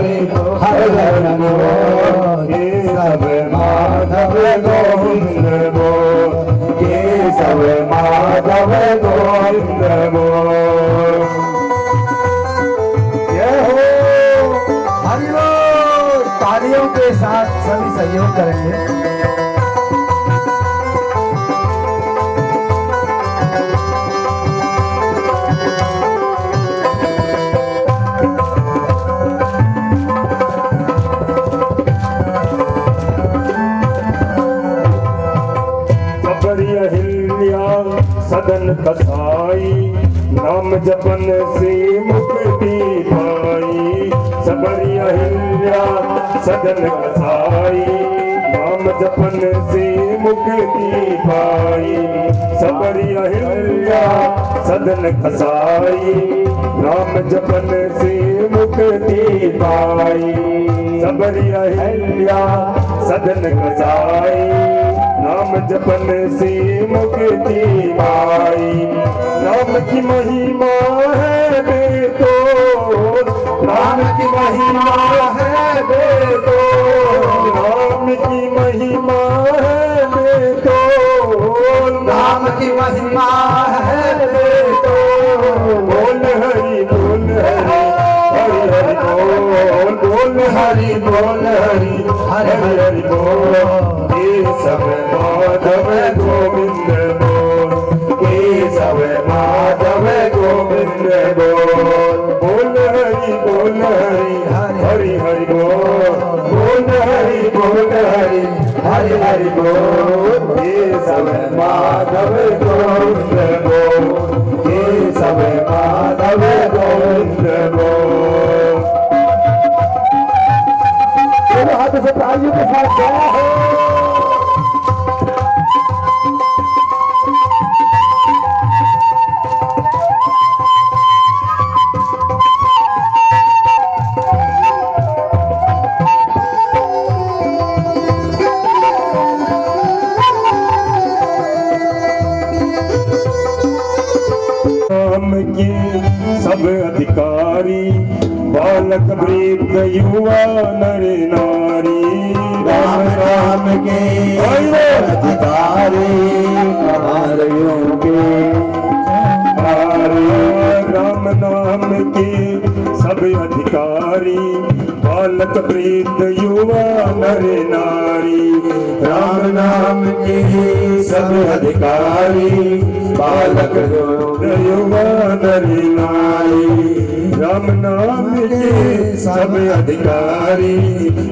हरि हरि बोल केशव माधव गोविंद बोल केशव माधव गोविंद बोल। जय हो हरि बोल। तालियों के साथ सभी सहयोग करेंगे। सदन कसाई नाम जपन से मुक्ति पाई। सबरी अहिल्या सदन कसाई नाम जपन से मुक्ति पाई। सबरी अहिल्या सदन कसाई नाम जपन से मुक्ति पाई। सबरी अहिल्या सदन कसाई नाम जपन से मुक्ति पाई। नाम की महिमा है बेतोड़ नाम की महिमा है बेतोड़ नाम की महिमा है बेतोड़ नाम की महिमा है बेतोड़। बोल हरि बोल हरि हरि बोल हरि बोल हरि हरि बोल केशव माधव गोविंद बोल केशव माधव गोविंद बोल। बोल हरि हरि हरि बोल बोल हरि हरि बोल केशव माधव गोविंद बोल केशव माधव गोविंद बोल। हाथ से तालियों के साथ जय हो। सब अधिकारी बालक वृद्ध युवा नर नारी राम राम के अधिकारी नारियों के राम नाम के सब अधिकारी बालक वृद्ध युवा नर नारी। राम नाम के सब अधिकारी बालक युवा नर नारी। राम नाम के सब अधिकारी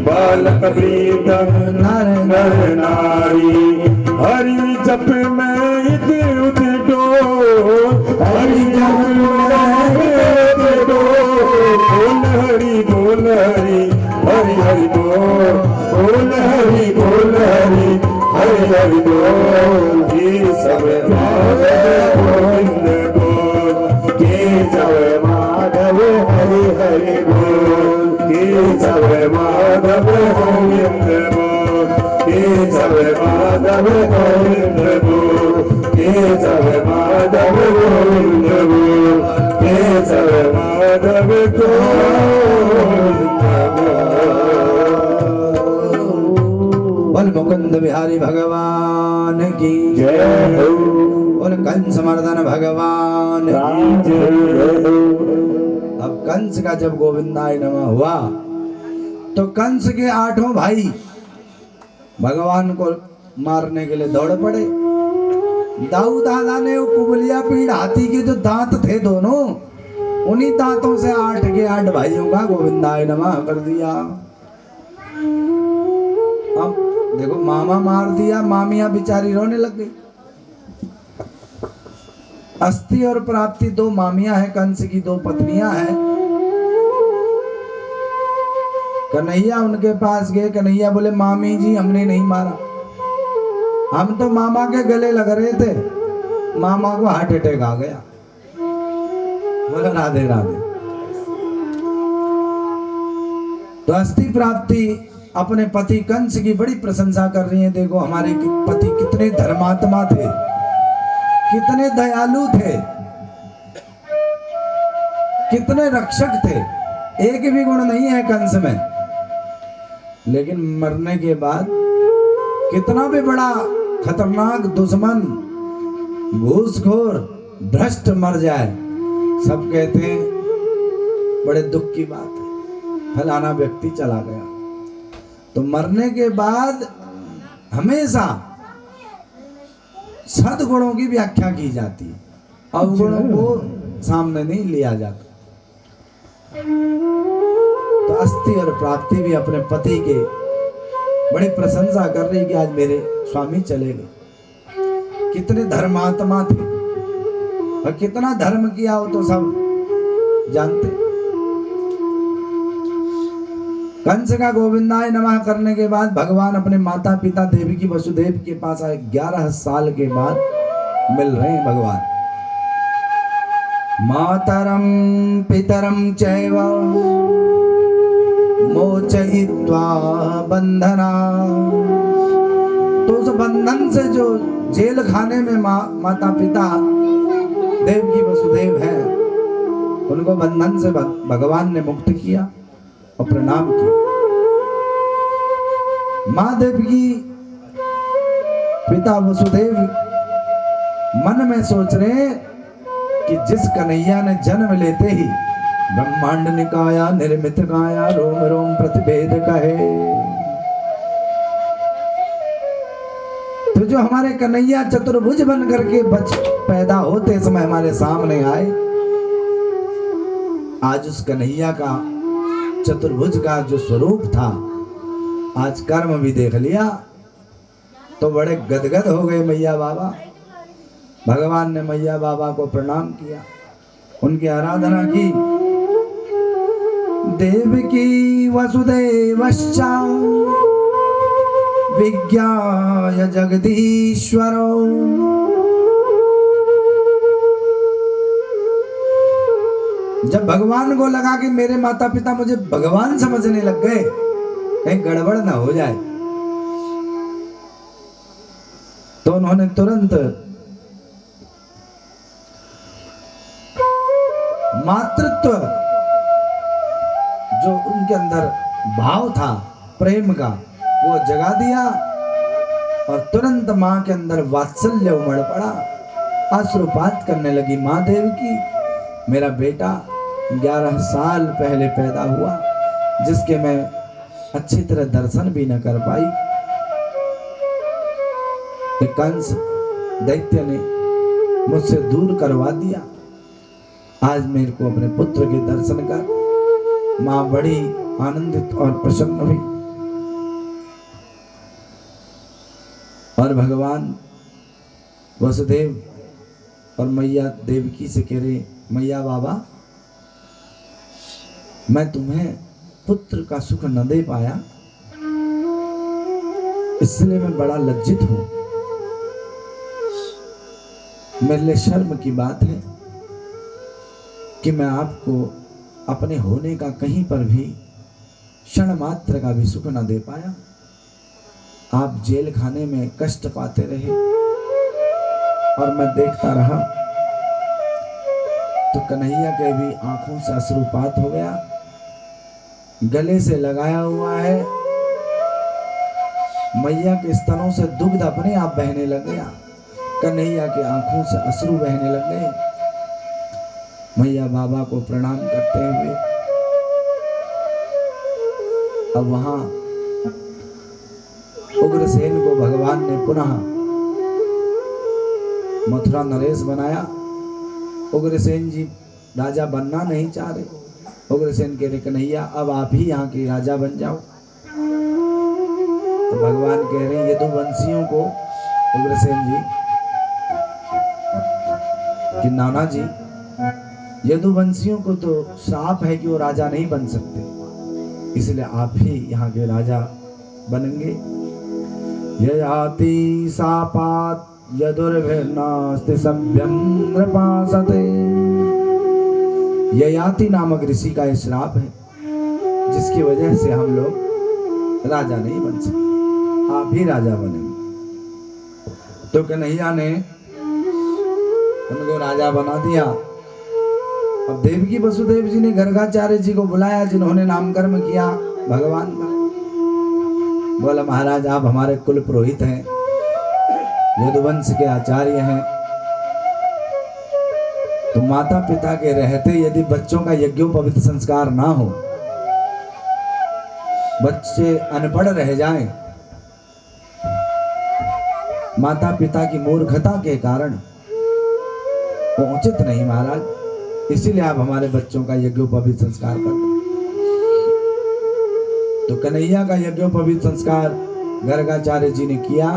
बालक वृद्ध नर नारी। हरि जप में इध उध डोल हरि जप में इध उध डोल। बोल हरि हरि हरि बोल बोल हरि हरि बोल केशव माधव गोविंद बोल केशव माधव हरि हरि बोल केशव माधव गोविंद बोल केशव माधव गोविंद बोल केशव माधव गोविंद बोल केशव माधव गोविंद बोल। मुकुंद बिहारी भगवान की जय हो। बोल कंस मर्दन भगवान की जय हो। अब कंस का जब गोविंदाय नमः हुआ तो कंस के 8 भाई भगवान को मारने के लिए दौड़ पड़े। दाऊ दादा ने कुबलिया पीड़ हाथी के जो दांत थे दोनों उन्हीं दांतों से 8 के 8 भाइयों का गोविंदाय नमः कर दिया। अब देखो मामा मार दिया, मामियां बेचारी रोने लग गई। अस्थि और प्राप्ति 2 मामियां हैं, कंस की 2 पत्नियां हैं। कन्हैया उनके पास गए। कन्हैया बोले मामी जी हमने नहीं मारा, हम तो मामा के गले लग रहे थे, मामा को हार्ट अटैक आ गया। बोला राधे राधे। तो अस्थि प्राप्ति अपने पति कंस की बड़ी प्रशंसा कर रही है। देखो हमारे पति कितने धर्मात्मा थे, कितने दयालु थे, कितने रक्षक थे। एक भी गुण नहीं है कंस में, लेकिन मरने के बाद कितना भी बड़ा खतरनाक दुश्मन, घूसखोर, भ्रष्ट मर जाए, सब कहते हैं बड़े दुख की बात है, फलाना व्यक्ति चला गया। तो मरने के बाद हमेशा सद्गुणों की व्याख्या की जाती है, अवगुणों को सामने नहीं लिया जाता। तो अस्थि और प्राप्ति भी अपने पति के बड़ी प्रशंसा कर रही कि आज मेरे स्वामी चले गए। कितने धर्मात्मा थे और कितना धर्म किया हो तो सब जानते। कंस का गोविंदाय नमः करने के बाद भगवान अपने माता पिता देवकी वसुदेव के पास आए। 11 साल के बाद मिल रहे हैं भगवान। मातरम पितरम चैव मोचयित्वा बंधना। तो उस बंधन से जो जेल खाने में माता पिता देवकी वसुदेव हैं, उनको बंधन से भगवान ने मुक्त किया और प्रणाम किया। माँ देवकी पिता वसुदेव मन में सोच रहे कि जिस कन्हैया ने जन्म लेते ही ब्रह्मांड निकाया निर्मित काया रोम रोम प्रतिभेद कहे, तो जो हमारे कन्हैया चतुर्भुज बन करके पैदा होते समय हमारे सामने आए, आज उस कन्हैया का चतुर्भुज का जो स्वरूप था, आज कर्म भी देख लिया तो बड़े गदगद हो गए मैया बाबा। भगवान ने मैया बाबा को प्रणाम किया, उनकी आराधना की। देवकी वसुदेवश्च विज्ञाय जगदीश्वरो। जब भगवान को लगा कि मेरे माता पिता मुझे भगवान समझने लग गए, कहीं गड़बड़ ना हो जाए, तो उन्होंने तुरंत मातृत्व जो उनके अंदर भाव था प्रेम का, वो जगा दिया और तुरंत मां के अंदर वात्सल्य उमड़ पड़ा। अश्रुपात करने लगी मां देवकी। मेरा बेटा 11 साल पहले पैदा हुआ, जिसके मैं अच्छी तरह दर्शन भी न कर पाई। कंस दैत्य ने मुझसे दूर करवा दिया। आज मेरे को अपने पुत्र के दर्शन कर मां बड़ी आनंदित और प्रसन्न हुई। और भगवान वसुदेव और मैया देवकी से कह रहे, मैया बाबा, मैं तुम्हें पुत्र का सुख न दे पाया, इसलिए मैं बड़ा लज्जित हूं। मेरे लिए शर्म की बात है कि मैं आपको अपने होने का कहीं पर भी क्षण मात्र का भी सुख न दे पाया। आप जेल खाने में कष्ट पाते रहे और मैं देखता रहा। तो कन्हैया के भी आंखों से अश्रुपात हो गया। गले से लगाया हुआ है, मैया के स्तनों से दुग्ध अपने आप बहने लग गया। कन्हैया के आंखों से अश्रु बहने लग गए। मैया बाबा को प्रणाम करते हुए अब वहां उग्रसेन को भगवान ने पुनः मथुरा नरेश बनाया। उग्रसेन जी राजा बनना नहीं चाह रहे। उग्रसेन कह रहे, कन्हैया अब आप ही यहाँ के राजा बन जाओ। तो भगवान कह रहे हैं यदुवंशियों को, उग्रसेन जी, कि नाना जी, यदुवंशियों को तो श्राप है कि वो राजा नहीं बन सकते, इसलिए आप ही यहाँ के राजा बनेंगे। ययाति सापात यदुर्भिर्नास्ति सभ्यं नृपासते। ययाति नामक ऋषि का श्राप है, जिसकी वजह से हम लोग राजा नहीं बन सकते, आप ही राजा बनेंगे। तो कन्हैया ने उनको राजा बना दिया अब देवकी वसुदेव जी ने गर्गाचार्य जी को बुलाया, जिन्होंने नामकर्म किया भगवान का। बोला महाराज आप हमारे कुल पुरोहित हैं, यदुवंश के आचार्य हैं, तो माता पिता के रहते यदि बच्चों का यज्ञोपवीत संस्कार ना हो, बच्चे अनपढ़ रह जाएं, माता पिता की मूर्खता के कारण, वो उचित नहीं महाराज। इसीलिए आप हमारे बच्चों का यज्ञोपवीत संस्कार कर दें। तो कन्हैया का यज्ञोपवीत संस्कार गर्गाचार्य जी ने किया।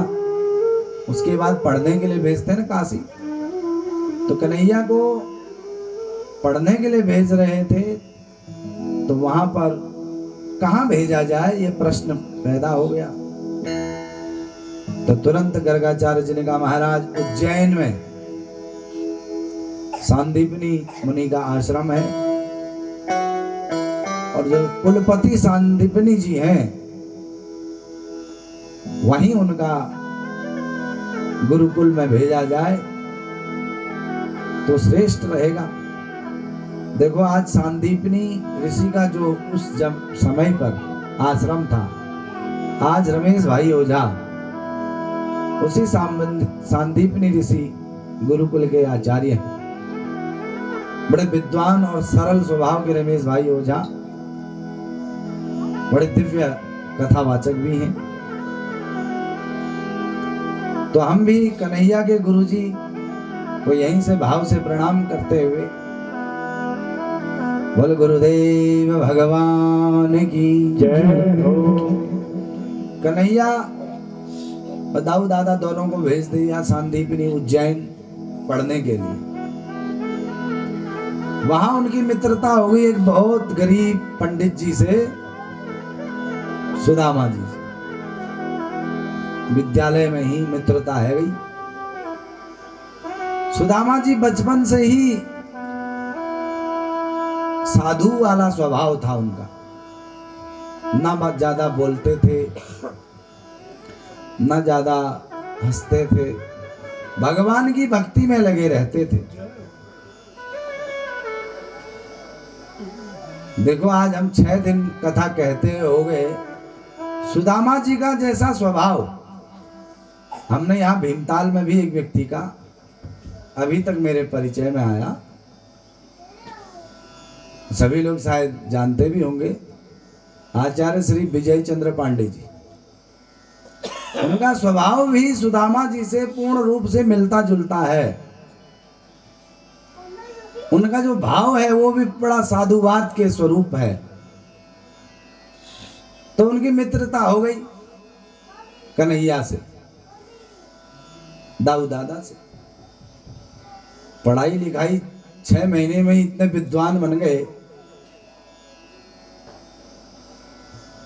उसके बाद पढ़ने के लिए भेजते हैं ना काशी, तो कन्हैया को पढ़ने के लिए भेज रहे थे, तो वहां पर कहाँ भेजा जाए ये प्रश्न पैदा हो गया। तो तुरंत गर्गाचार्य जी ने कहा महाराज उज्जैन में सांदीपनी मुनि का आश्रम है, और जो कुलपति सांदीपनी जी हैं वहीं उनका गुरुकुल में भेजा जाए तो श्रेष्ठ रहेगा। देखो आज सांदीपनी ऋषि का जो उस जब समय पर आश्रम था, आज रमेश भाई ओझा उसी सांदीपनी ऋषि गुरुकुल के आचार्य हैं। बड़े विद्वान और सरल स्वभाव के रमेश भाई ओझा बड़े दिव्य कथावाचक भी हैं। तो हम भी कन्हैया के गुरुजी को यहीं से भाव से प्रणाम करते हुए बोल गुरुदेव भगवान की जय हो। कन्हैया और दाऊ दादा दोनों को भेज दिया सांदीपनी उज्जैन पढ़ने के लिए। वहां उनकी मित्रता हो गई एक बहुत गरीब पंडित जी से, सुदामा जी से। विद्यालय में ही मित्रता है गई। सुदामा जी बचपन से ही साधु वाला स्वभाव था उनका, ना बहुत ज्यादा बोलते थे, ना ज्यादा हंसते थे, भगवान की भक्ति में लगे रहते थे। देखो आज हम 6 दिन कथा कहते हो गए, सुदामा जी का जैसा स्वभाव हमने यहाँ भीमताल में भी एक व्यक्ति का अभी तक मेरे परिचय में आया, सभी लोग शायद जानते भी होंगे, आचार्य श्री विजय चंद्र पांडे जी। उनका स्वभाव भी सुदामा जी से पूर्ण रूप से मिलता जुलता है। उनका जो भाव है वो भी बड़ा साधुवाद के स्वरूप है। तो उनकी मित्रता हो गई कन्हैया से, दाऊ दादा से। पढ़ाई लिखाई 6 महीने में ही इतने विद्वान बन गए,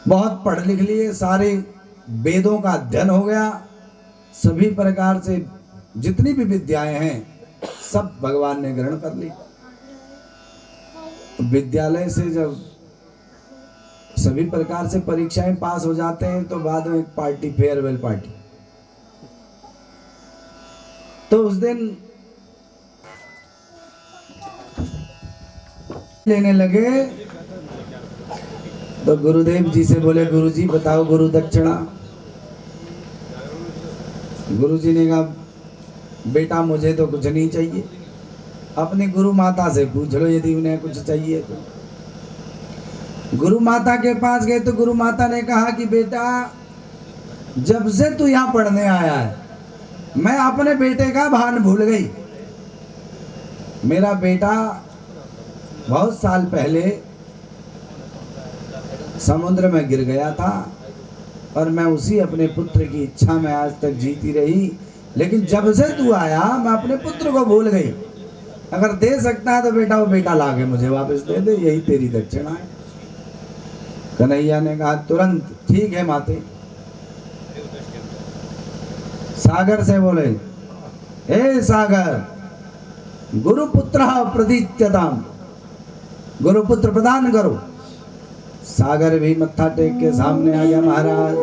बहुत पढ़ लिख लिए, सारे वेदों का अध्ययन हो गया, सभी प्रकार से जितनी भी विद्याएं हैं सब भगवान ने ग्रहण कर ली। विद्यालय से जब सभी प्रकार से परीक्षाएं पास हो जाते हैं तो बाद में एक पार्टी, फेयरवेल पार्टी। तो उस दिन लेने लगे तो गुरुदेव जी से बोले गुरुजी बताओ गुरु दक्षिणा। गुरुजी ने कहा बेटा मुझे तो कुछ नहीं चाहिए, अपनी गुरु माता से पूछ लो यदि उन्हें कुछ चाहिए तो। गुरु माता के पास गए तो गुरु माता ने कहा कि बेटा जब से तू यहाँ पढ़ने आया है मैं अपने बेटे का भान भूल गई। मेरा बेटा बहुत साल पहले समुद्र में गिर गया था और मैं उसी अपने पुत्र की इच्छा में आज तक जीती रही, लेकिन जब से तू आया मैं अपने पुत्र को भूल गई। अगर दे सकता है तो बेटा वो बेटा लाके मुझे वापस दे दे, यही तेरी दक्षिणा है। कन्हैया ने कहा तुरंत ठीक है माते। सागर से बोले हे सागर गुरुपुत्र प्रदीत्यताम, गुरुपुत्र प्रदान करो। सागर भी मत्था टेक के सामने आ गया महाराज।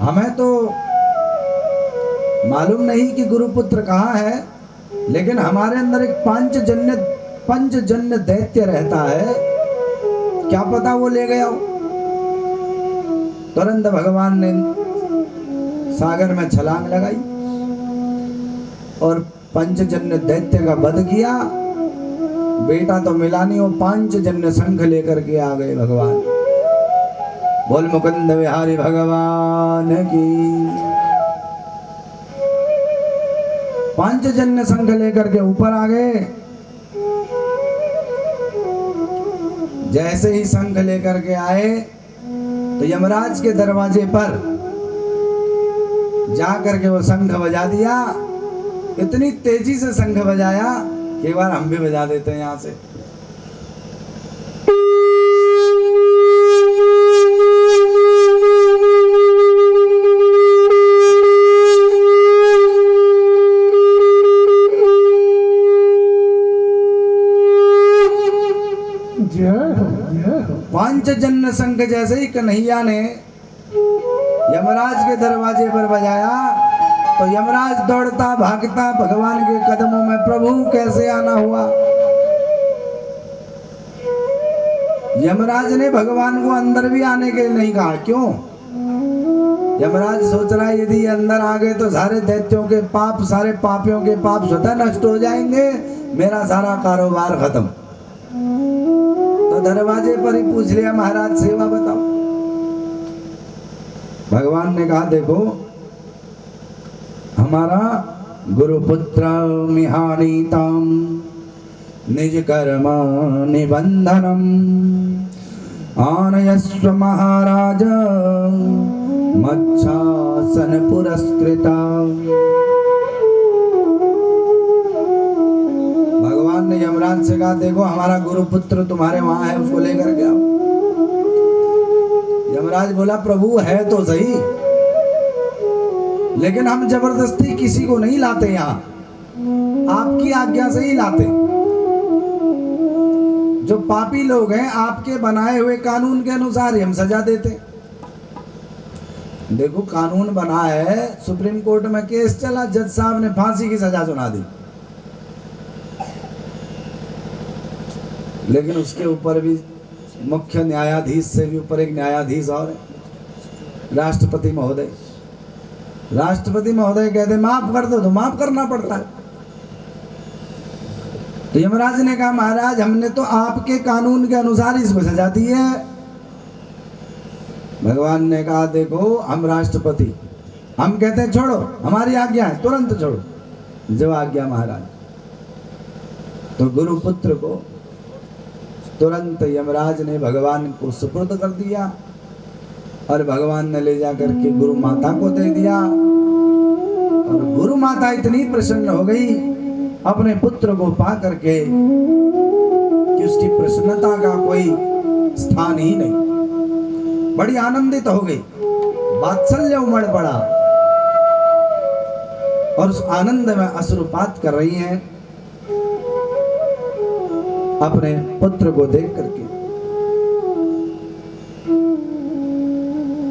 हमें तो मालूम नहीं कि गुरुपुत्र कहाँ है, लेकिन हमारे अंदर एक पंचजन्य दैत्य रहता है, क्या पता वो ले गया हो। तुरंत भगवान ने सागर में छलांग लगाई और पंचजन्य दैत्य का वध किया। बेटा तो मिला नहीं, वो पांचजन्य शंख लेकर के आ गए भगवान। बोल मुकुंद बिहारी भगवान की। पांचजन्य शंख लेकर के ऊपर आ गए। जैसे ही शंख लेकर के आए तो यमराज के दरवाजे पर जा करके वो शंख बजा दिया। इतनी तेजी से शंख बजाया कि एक बार हम भी बजा देते हैं यहां से। पांचजन्य शंख जैसे ही कन्हैया ने यमराज के दरवाजे पर बजाया तो यमराज दौड़ता भागता भगवान के कदमों में, प्रभु कैसे आना हुआ। यमराज ने भगवान को अंदर भी आने के नहीं कहा। क्यों? यमराज सोच रहा है यदि अंदर आ गए तो सारे दैत्यों के पाप, सारे पापियों के पाप स्वतः नष्ट हो जाएंगे, मेरा सारा कारोबार खत्म। तो दरवाजे पर ही पूछ लिया, महाराज सेवा बताओ। भगवान ने कहा देखो, हमारा गुरुपुत्र मिहानीतम निज कर्म निबंधनम आनयस्व महाराज मच्छासन पुरस्कृता। भगवान ने यमराज से कहा देखो, हमारा गुरुपुत्र तुम्हारे वहां है, उसको लेकर के आओ। यमराज बोला प्रभु है तो सही, लेकिन हम जबरदस्ती किसी को नहीं लाते, यहाँ आपकी आज्ञा से ही लाते। जो पापी लोग हैं आपके बनाए हुए कानून के अनुसार ही हम सजा देते। देखो कानून बना है, सुप्रीम कोर्ट में केस चला, जज साहब ने फांसी की सजा सुना दी, लेकिन उसके ऊपर भी मुख्य न्यायाधीश से भी ऊपर एक न्यायाधीश और है, राष्ट्रपति महोदय। राष्ट्रपति महोदय कहते माफ कर दो तो माफ करना पड़ता है। तो यमराज ने कहा महाराज हमने तो आपके कानून के अनुसार इसको सजा दी है। भगवान ने कहा देखो हम राष्ट्रपति, हम कहते हैं छोड़ो, हमारी आज्ञा है तुरंत छोड़ो, जो आज्ञा महाराज। तो गुरुपुत्र को तुरंत यमराज ने भगवान को सुपुर्द कर दिया और भगवान ने ले जाकर के गुरु माता को दे दिया। और गुरु माता इतनी प्रसन्न हो गई अपने पुत्र को पा करके कि उसकी प्रसन्नता का कोई स्थान ही नहीं। बड़ी आनंदित हो गई, वात्सल्य उमड़ पड़ा और उस आनंद में अश्रुपात कर रही हैं अपने पुत्र को देख करके।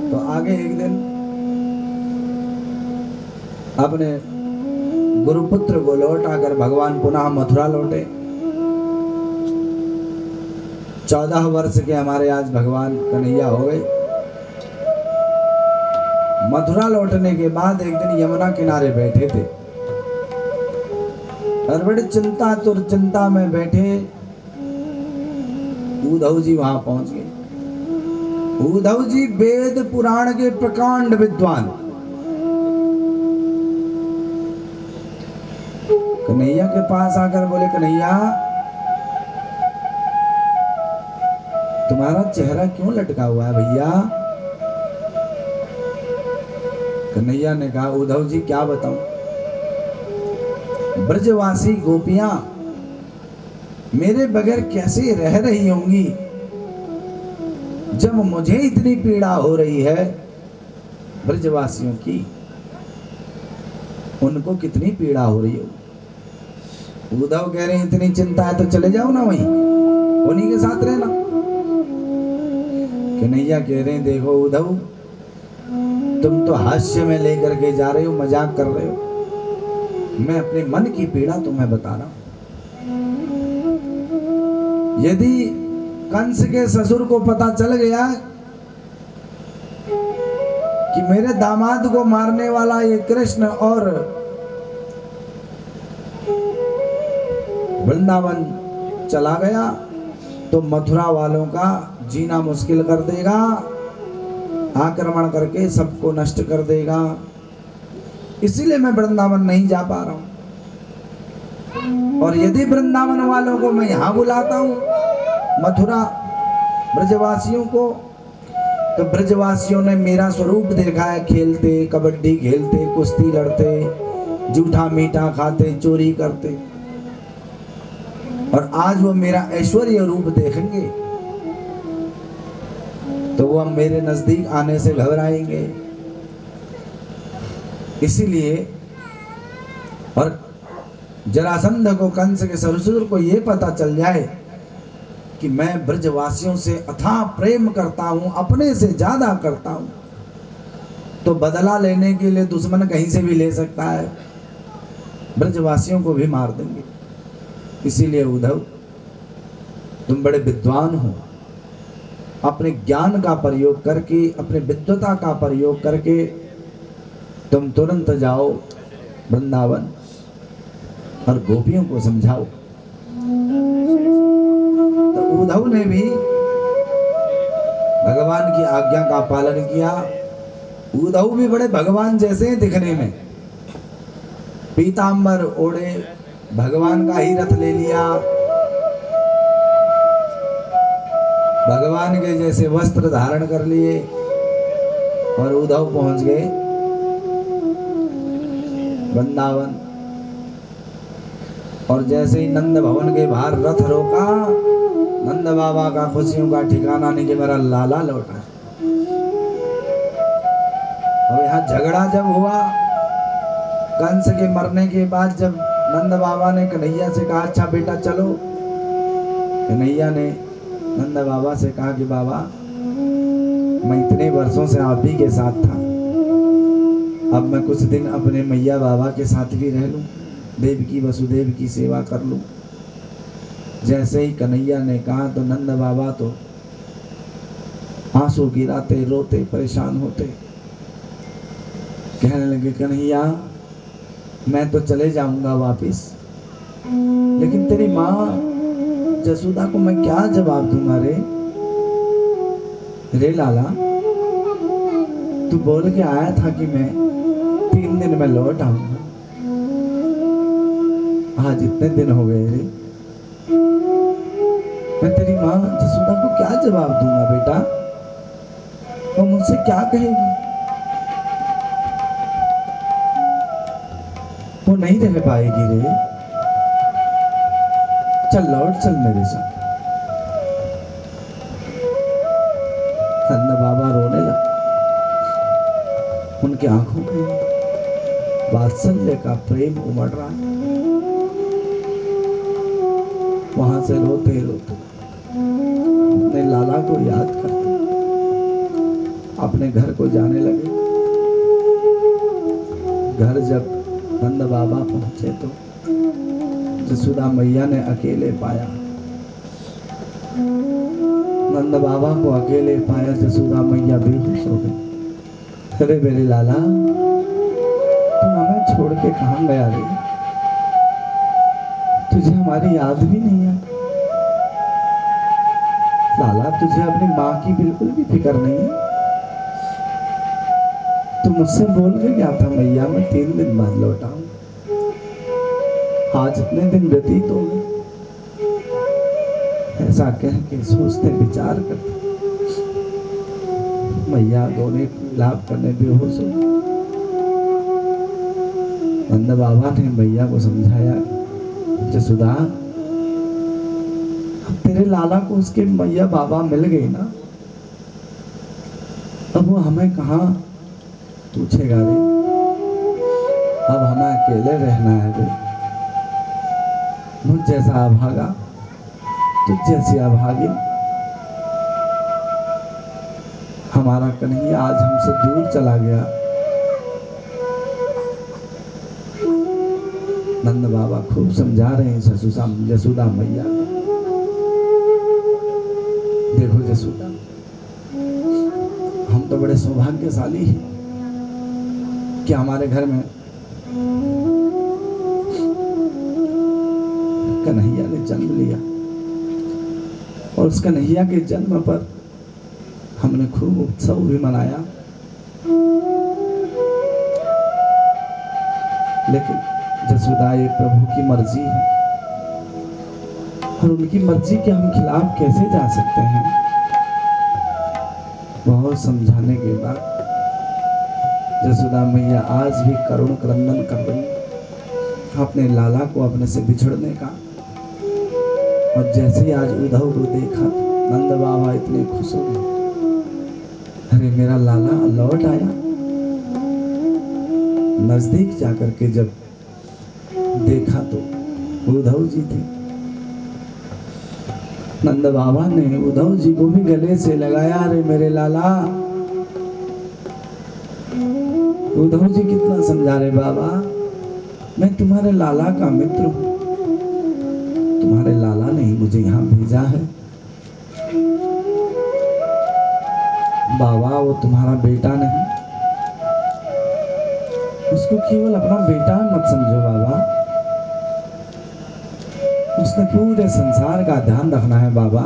तो आगे एक दिन अपने गुरुपुत्र को लौटाकर भगवान पुनः मथुरा लौटे। 14 वर्ष के हमारे आज भगवान कन्हैया हो गए। मथुरा लौटने के बाद एक दिन यमुना किनारे बैठे थे और बड़ी चिंता में बैठे उद्धव जी वहां पहुंच गए। उद्धव जी वेद पुराण के प्रकांड विद्वान, कन्हैया के पास आकर बोले कन्हैया तुम्हारा चेहरा क्यों लटका हुआ है भैया। कन्हैया ने कहा उद्धव जी क्या बताऊं, ब्रजवासी गोपियां मेरे बगैर कैसे रह रही होंगी जब मुझे इतनी पीड़ा हो रही है। ब्रजवासियों की उनको कितनी पीड़ा हो रही होगी। उद्धव कह रहे हैं इतनी चिंता है तो चले जाओ ना, वहीं उन्हीं के साथ रहना। कन्हैया कह रहे हैं देखो उद्धव तुम तो हास्य में लेकर के जा रहे हो, मजाक कर रहे हो, मैं अपने मन की पीड़ा तुम्हें बता रहा हूं। यदि कंस के ससुर को पता चल गया कि मेरे दामाद को मारने वाला ये कृष्ण और वृंदावन चला गया, तो मथुरा वालों का जीना मुश्किल कर देगा, आक्रमण करके सबको नष्ट कर देगा। इसीलिए मैं वृंदावन नहीं जा पा रहा हूं। और यदि वृंदावन वालों को मैं यहां बुलाता हूं, मथुरा ब्रजवासियों को, तो ब्रजवासियों ने मेरा स्वरूप देखा है, खेलते, कबड्डी खेलते, कुश्ती लड़ते, जूठा मीठा खाते, चोरी करते, और आज वो मेरा ऐश्वर्य रूप देखेंगे तो वो मेरे नजदीक आने से घबराएंगे। इसीलिए, और जरासंध को, कंस के ससुर को ये पता चल जाए कि मैं ब्रजवासियों से अथाह प्रेम करता हूं, अपने से ज्यादा करता हूं, तो बदला लेने के लिए दुश्मन कहीं से भी ले सकता है, ब्रजवासियों को भी मार देंगे। इसीलिए उद्धव, तुम बड़े विद्वान हो, अपने ज्ञान का प्रयोग करके, अपने विद्वता का प्रयोग करके तुम तुरंत जाओ वृंदावन और गोपियों को समझाओ। तो उद्धव ने भी भगवान की आज्ञा का पालन किया। उद्धव भी बड़े भगवान जैसे हैं दिखने में, पीतांबर ओढ़े, भगवान का ही रथ ले लिया, भगवान के जैसे वस्त्र धारण कर लिए, और उद्धव पहुंच गए वृंदावन। और जैसे ही नंद भवन के बाहर रथ रोका, नंद बाबा का खुशियों का ठिकाना नहीं कि मेरा लाला लौटा। और यहाँ झगड़ा जब हुआ, कंस के मरने के बाद, जब नंद बाबा ने कन्हैया से कहा अच्छा बेटा चलो, कन्हैया ने नंद बाबा से कहा कि बाबा मैं इतने वर्षों से आप ही के साथ था, अब मैं कुछ दिन अपने मैया बाबा के साथ भी रह लूं, देवकी वसुदेव की सेवा कर लूं। जैसे ही कन्हैया ने कहा तो नंद बाबा तो आंसू गिराते, रोते, परेशान होते, कहने लगे कन्हैया मैं तो चले जाऊंगा वापिस, लेकिन तेरी माँ जसोदा को मैं क्या जवाब दूंगा रे? रे लाला, तू बोल के आया था कि मैं 3 दिन में लौट आऊंगा, आज इतने दिन हो गए रे, मैं तेरी माँ जसोदा को क्या जवाब दूंगा बेटा? वो मुझसे क्या कहेगी? वो नहीं रह पाएगी रे, चल लौट, चल मेरे साथ। नंद बाबा रोने लगे, उनकी आंखों में वात्सल्य का प्रेम उमड़ रहा है। वहां से रोते रोते अपने लाला को याद करते अपने घर को जाने लगे। घर जब नंद बाबा पहुंचे तो जसोदा मैया ने अकेले पाया, नंद बाबा को अकेले पाया, जसोदा मैया बेहोश हो गई। अरे मेरे लाला, तुम हमें छोड़ के कहां गया रे? तुझे हमारी याद भी नहीं है लाला, तुझे अपनी माँ की बिल्कुल भी फिक्र नहीं है। तू मुझसे बोल के क्या था मैया मैं 3 दिन बाद लौटा हूं, आज इतने दिन व्यतीत हो गए। ऐसा कह के सोचते विचार करते मैया दोनों लाभ करने बेहोश हो। नंद बाबा ने मैया को समझाया, जसोदा अब तेरे लाला को उसके मैया बाबा मिल गई ना, अब वो हमें कहाँ पूछेगा रे? अब हमें अकेले रहना है रे। मुझ जैसा अभागा, तुझ जैसी अभागिन, हमारा कन्हैया आज हमसे दूर चला गया। नंद बाबा खूब समझा रहे हैं जसोदा मैया। देखो जसोदा, हम तो बड़े सौभाग्यशाली हैं कि हमारे घर में कन्हैया ने जन्म लिया और उस कन्हैया के जन्म पर हमने खूब उत्सव भी मनाया। लेकिन जसोदा, ये प्रभु की मर्जी है और उनकी मर्जी के हम खिलाफ कैसे जा सकते हैं। बहुत समझाने के बाद जसोदा मैया आज भी करुण क्रंदन कर रही अपने लाला को अपने से बिछड़ने का। और जैसे ही आज उद्धव को देखा नंद बाबा इतने खुश हो गए, अरे मेरा लाला लौट आया। नजदीक जाकर के जब देखा तो उद्धव जी थे। नंद बाबा ने उद्धव जी को भी गले से लगाया, अरे मेरे लाला। उद्धव जी कितना समझा रहे, बाबा मैं तुम्हारे लाला का मित्र हूं, तुम्हारे लाला ने ही मुझे यहाँ भेजा है। बाबा वो तुम्हारा बेटा नहीं, उसको केवल अपना बेटा मत समझो बाबा, उसने पूरे संसार का ध्यान रखना है बाबा।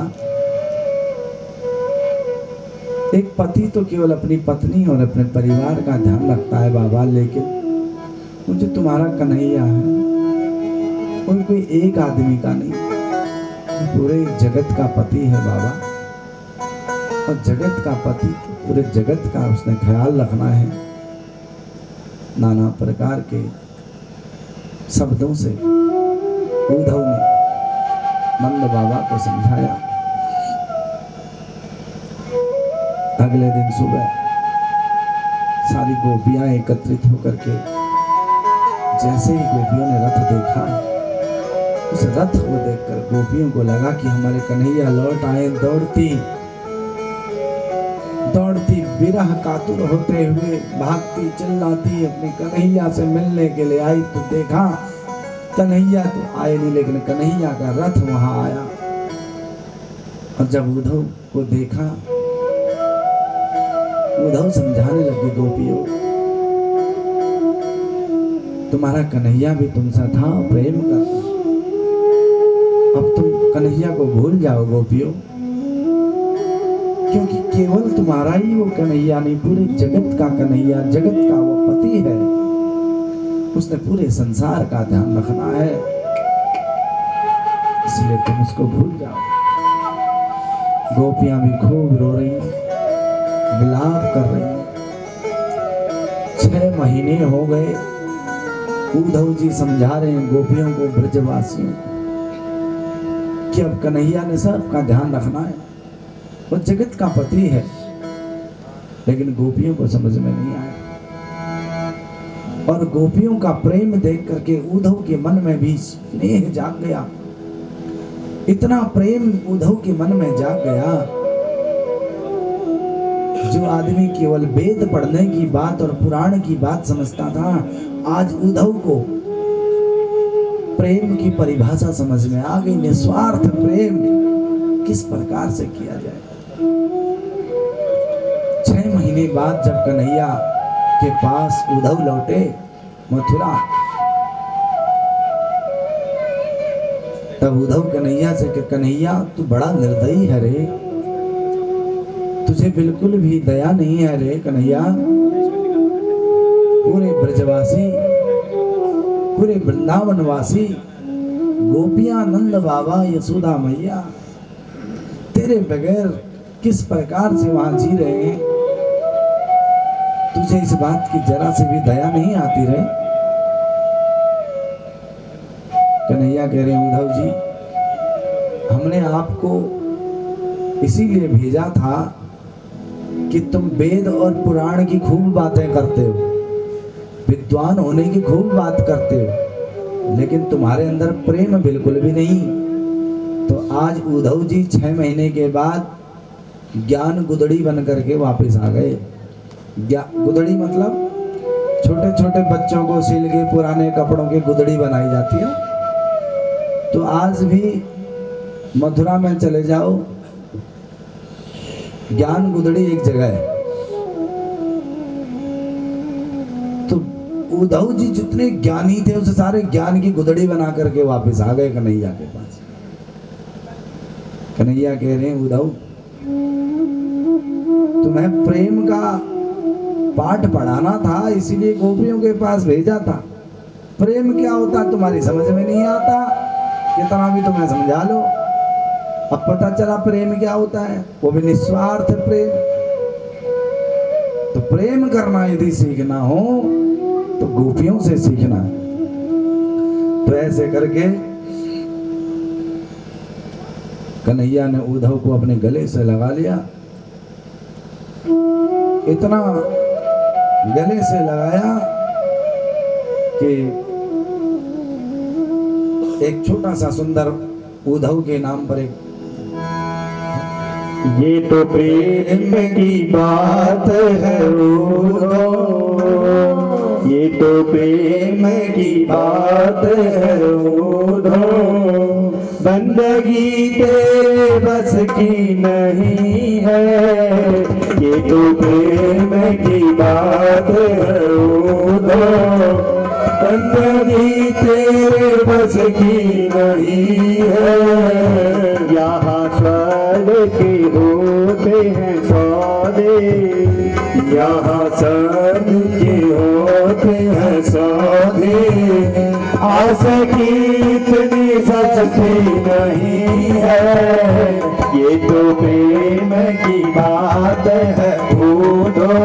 एक पति तो केवल अपनी पत्नी और अपने परिवार का ध्यान रखता है बाबा, लेकिन मुझे तुम्हारा कन्हैया है और कोई एक आदमी का नहीं, पूरे जगत का पति है बाबा। और जगत का पति पूरे जगत का उसने ख्याल रखना है। नाना प्रकार के शब्दों से उद्धव ने नंद बाबा को समझाया। अगले दिन सुबह सारी गोपियां एकत्रित होकर के, जैसे ही गोपियों ने रथ देखा, उस रथ को देखकर गोपियों को लगा कि हमारे कन्हैया लौट आए। दौड़ती दौड़ती विरह कातुर होते हुए भागती चिल्लाती अपने कन्हैया से मिलने के लिए आई, तो देखा कन्हैया तो आए नहीं, लेकिन कन्हैया का रथ वहां आया। और जब उद्धव को देखा, उद्धव समझाने लगे गोपियों, तुम्हारा कन्हैया भी तुमसे था, प्रेम करता, अब तुम कन्हैया को भूल जाओ गोपियों, क्योंकि केवल तुम्हारा ही वो कन्हैया नहीं, पूरे जगत का कन्हैया, जगत का वो पति है, उसने पूरे संसार का ध्यान रखना है, इसलिए तुम उसको भूल जाओ। गोपियां भी खूब रो रही, विलाप कर रही। 6 महीने हो गए, उद्धव जी समझा रहे हैं गोपियों को, ब्रजवासियों कि अब कन्हैया ने सबका ध्यान रखना है, वो जगत का पति है। लेकिन गोपियों को समझ में नहीं आया और गोपियों का प्रेम देख करके उद्धव के मन में भी स्नेह जाग गया। इतना प्रेम उद्धव के मन में जाग गया, जो आदमी केवल वेद पढ़ने की बात और पुराण की बात समझता था, आज उद्धव को प्रेम की परिभाषा समझ में आ गई। निस्वार्थ प्रेम किस प्रकार से किया जाए। 6 महीने बाद जब कन्हैया के पास उद्धव लौटे मथुरा, तब उद्धव कन्हैया से कि कन्हैया तू बड़ा निर्दयी है रे, तुझे बिल्कुल भी दया नहीं है रे कन्हैया। पूरे ब्रजवासी, पूरे वृंदावनवासी, गोपियां, नंद बाबा, यशोदा मैया तेरे बगैर किस प्रकार से वहां जी रहे हैं, तुझे इस बात की जरा से भी दया नहीं आती रे। कन्हैया कह रहे उद्धव जी, हमने आपको इसीलिए भेजा था कि तुम वेद और पुराण की खूब बातें करते हो, विद्वान होने की खूब बात करते हो, लेकिन तुम्हारे अंदर प्रेम बिल्कुल भी नहीं। तो आज उद्धव जी 6 महीने के बाद ज्ञान गुदड़ी बन करके वापस आ गए। गुदड़ी मतलब छोटे छोटे बच्चों को सिल के पुराने कपड़ों की गुदड़ी बनाई जाती है, तो आज भी मथुरा में चले जाओ, ज्ञान गुदड़ी एक जगह है। तो उद्धव जी जितने ज्ञानी थे उसे सारे ज्ञान की गुदड़ी बना करके वापस आ गए कन्हैया के पास। कन्हैया कह रहे हैं उद्धव तुम्हें प्रेम का पाठ पढ़ाना था, इसीलिए गोपियों के पास भेजा था। प्रेम क्या होता तुम्हारी समझ में नहीं आता, कितना भी तुम्हें समझा लो। अब पता चला प्रेम क्या होता है, वो भी निस्वार्थ प्रेम। तो प्रेम करना यदि सीखना हो तो गोपियों से सीखना। तो ऐसे करके कन्हैया ने उद्धव को अपने गले से लगा लिया, इतना गले से लगाया कि एक छोटा सा सुंदर उद्धव के नाम पर एक, ये तो प्रेम की बात है उद्धव, ये तो प्रेम की बात है उद्धव, बंदगी तेरे बस की नहीं है। ये तो प्रेम की बात है उद्धव, बंदगी तेरे बस की नहीं है। यहाँ स्वर्ग के होते हैं सौदे, यहाँ स्वर्ग के होते हैं सौदे, आस की इतनी सस्ती नहीं है। ये तो प्रेम की बात है उद्धव।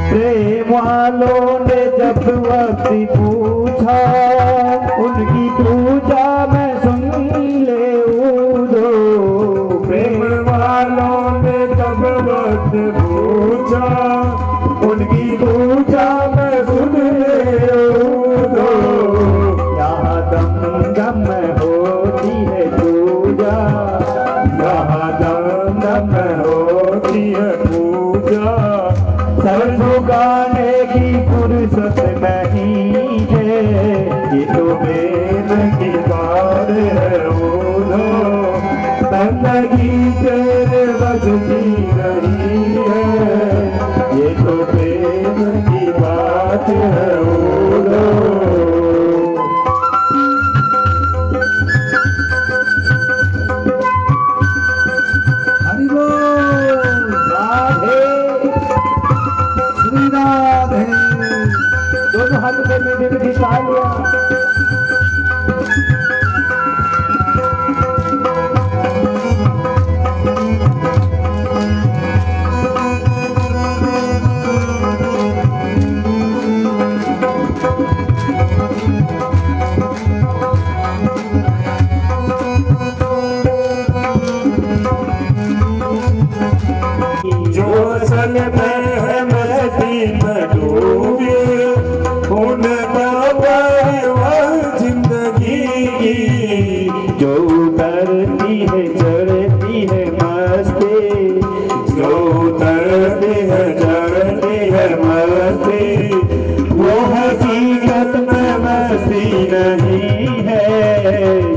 प्रेम वालों ने जब वक्त पूछा, उनकी पूजा में सुन ले उद्धव। प्रेम वालों ने जब वक्त पूछा, उनकी पूजा में सुन ले उद्धव। यहाँ दम दम होती है पूजा, यहाँ दम दम होती है पूजा, सर झुकाने की फुर्सत नहीं है। ये तो प्रेम की बात है उद्धव, बंदगी तेरे बस की नहीं है। ये तो प्रेम की बात है उद्धव। हरि बोल, राधे श्री राधे। दोनों हाथ में मीठी मीठी तालियां। जो असल में है मस्ती में डूबे, उनका परवाह जिंदगी की। जो उतरती है चढ़ती है मस्ती, जो उतरती है चढ़ती है मस्ती, वो हकीकत में मस्ती नहीं है।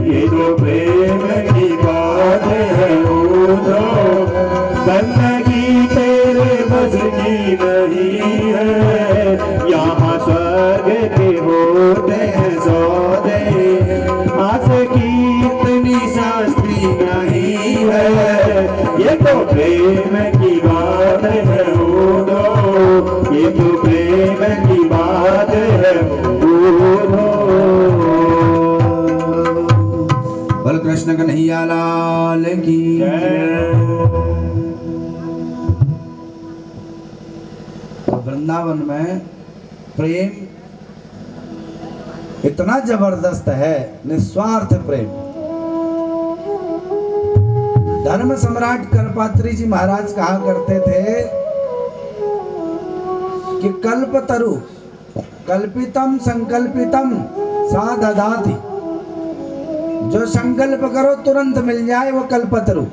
ये जो प्रेम की बात है उद्धव, बंदगी तेरे बस की नहीं है। यहाँ स्वर्ग के होते हैं सौदे, आस की इतनी सस्ती नहीं है। ये तो प्रेम की बात है उद्धव, ये तो प्रेम की बात है उद्धव। बोल कृष्ण कन्हैया लाल की। वृंदावन में प्रेम इतना जबरदस्त है, निस्वार्थ प्रेम। धर्म सम्राट कल्पात्री जी महाराज कहा करते थे कि कल्पतरु कल्पितम संकल्पितम सा ददाति, जो संकल्प करो तुरंत मिल जाए वो कल्पतरु।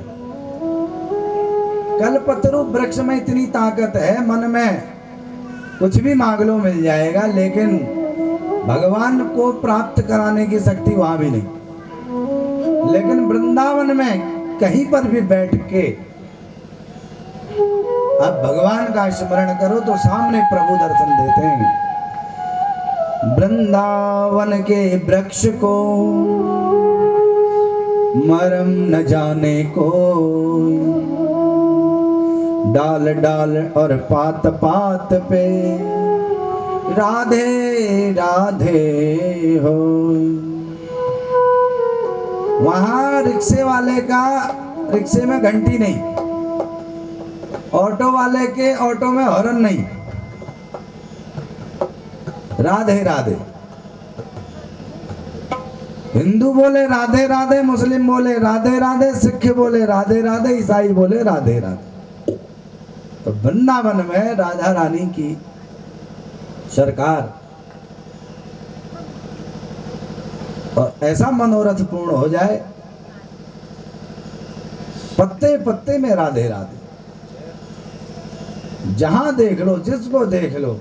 कल्पतरु वृक्ष में इतनी ताकत है, मन में कुछ भी मांग लो मिल जाएगा, लेकिन भगवान को प्राप्त कराने की शक्ति वहां भी नहीं। लेकिन वृंदावन में कहीं पर भी बैठ के अब भगवान का स्मरण करो तो सामने प्रभु दर्शन देते हैं। वृंदावन के वृक्ष को मरम न जाने कोई, डाल डाल और पात पात पे राधे राधे हो। वहां रिक्शे वाले का रिक्शे में घंटी नहीं, ऑटो वाले के ऑटो में हॉर्न नहीं, राधे राधे। हिंदू बोले राधे राधे, मुस्लिम बोले राधे राधे, सिख बोले राधे राधे, ईसाई बोले राधे राधे। तो वृंदावन में राधा रानी की सरकार और ऐसा मनोरथ पूर्ण हो जाए, पत्ते पत्ते में राधे राधे, जहां देख लो जिसको देख लो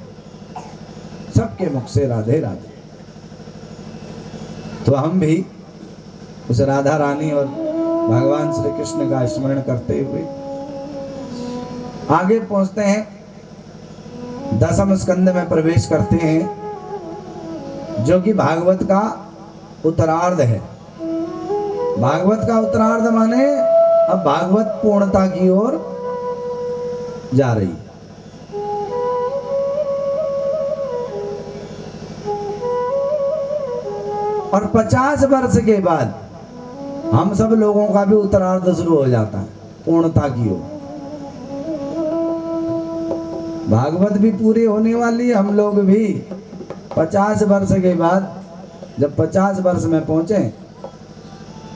सबके मुख से राधे राधे। तो हम भी उस राधा रानी और भगवान श्री कृष्ण का स्मरण करते हुए आगे पहुंचते हैं, दसम स्कंद में प्रवेश करते हैं, जो कि भागवत का उत्तरार्ध है। भागवत का उत्तरार्ध माने अब भागवत पूर्णता की ओर जा रही। और 50 वर्ष के बाद हम सब लोगों का भी उत्तरार्ध शुरू हो जाता है पूर्णता की ओर। भागवत भी पूरी होने वाली, हम लोग भी 50 वर्ष के बाद जब 50 वर्ष में पहुंचे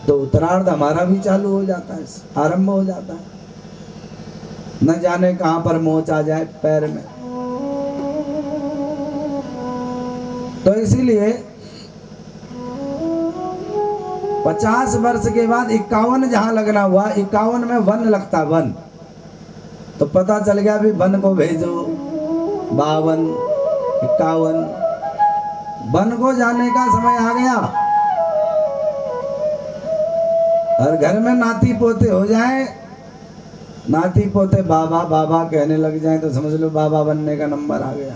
तो उत्तरार्ध हमारा भी चालू हो जाता है, आरंभ हो जाता है। न जाने कहां पर मोच आ जाए पैर में। तो इसीलिए 50 वर्ष के बाद 51 जहां लगना हुआ, 51 में वन लगता, वन। तो पता चल गया भी वन को भेजो, 52, 51 वन को जाने का समय आ गया। और घर में नाती पोते हो जाए, नाती पोते बाबा बाबा कहने लग जाए तो समझ लो बाबा बनने का नंबर आ गया।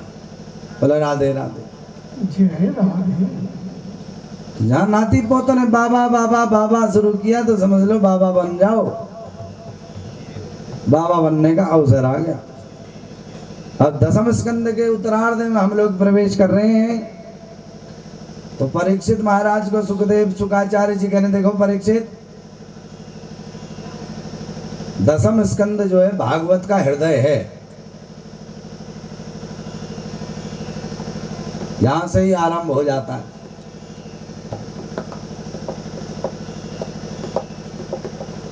बोलो राधे राधे, जय राधे। जहाँ नाती पोतों ने बाबा बाबा बाबा शुरू किया तो समझ लो बाबा बन जाओ, बाबा बनने का अवसर आ गया। अब दसम स्कंद के उत्तरार्ध में हम लोग प्रवेश कर रहे हैं। तो परीक्षित महाराज को सुखदेव शुकाचार्य जी कहने, देखो परीक्षित, दसम स्कंद जो है भागवत का हृदय है, यहां से ही आरंभ हो जाता है।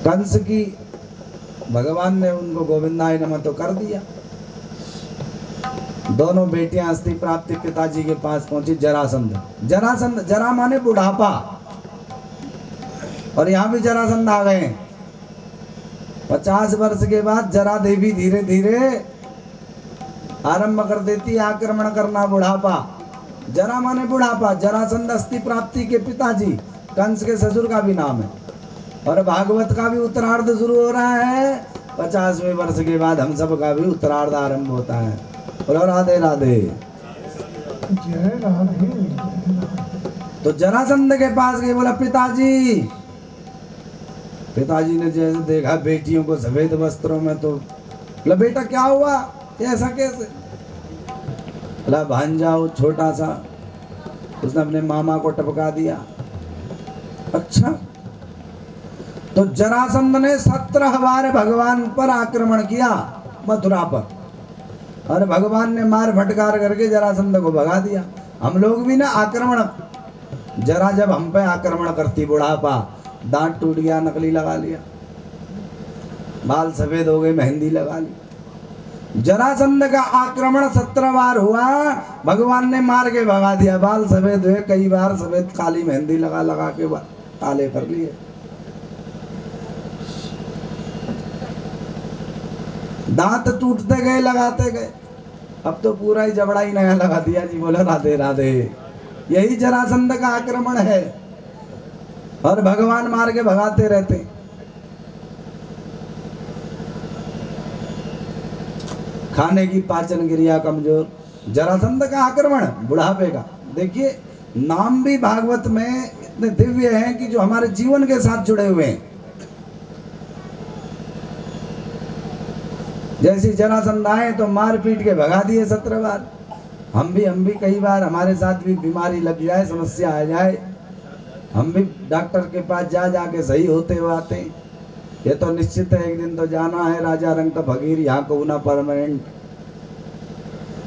कंस की भगवान ने उनको गोविंदाय नमः तो कर दिया। दोनों बेटियां अस्थि प्राप्ति पिताजी के पास पहुंची। जरासंध, जरासंध, जरा माने बुढ़ापा, और यहां भी जरासंध आ गए। 50 वर्ष के बाद जरा देवी धीरे धीरे आरंभ कर देती आक्रमण करना, बुढ़ापा। जरा माने बुढ़ापा, जरासंध अस्थि प्राप्ति के पिताजी, कंस के ससुर का भी नाम है। और भागवत का भी उत्तरार्ध शुरू हो रहा है। 50वें वर्ष के बाद हम सब का भी उत्तरार्ध आरंभ होता है। बोलो राधे राधे, जय राधे। तो जरासंध के पास गए, बोला पिताजी। पिताजी ने जैसे देखा बेटियों को सफेद वस्त्रों में, तो बोला बेटा क्या हुआ, ऐसा कैसे? बोला भांजा हो छोटा सा, उसने अपने मामा को टपका दिया। अच्छा, तो जरासंध ने 17 बार भगवान पर आक्रमण किया, मथुरा पर। और भगवान ने मार फटकार करके जरासंध को भगा दिया। हम लोग भी ना आक्रमण, जरा जब हम पे आक्रमण करती, बुढ़ापा, दांत टूट गया, नकली लगा लिया, बाल सफेद हो गए, मेहंदी लगा ली। जरासंध का आक्रमण 17 बार हुआ, भगवान ने मार के भगा दिया। बाल सफेद हुए कई बार, सफेद काली मेहंदी लगा लगा के काले कर लिए। दांत टूटते गए, लगाते गए, अब तो पूरा ही जबड़ा ही नया लगा दिया जी। बोला राधे राधे। यही जरासंध का आक्रमण है, और भगवान मार के भगाते रहते। खाने की पाचन क्रिया कमजोर, जरासंध का आक्रमण, बुढ़ापे का। देखिए नाम भी भागवत में इतने दिव्य हैं कि जो हमारे जीवन के साथ जुड़े हुए हैं। जैसी जरासंध आए तो मार पीट के भगा दिए 17 बार। हम भी कई बार हमारे साथ भी बीमारी लग जाए, समस्या आ जाए, हम भी डॉक्टर के पास जा जाके सही होते हुए आते हैं। ये तो निश्चित है एक दिन तो जाना है। राजा रंग तो फकीर, यहाँ को ना परमानेंट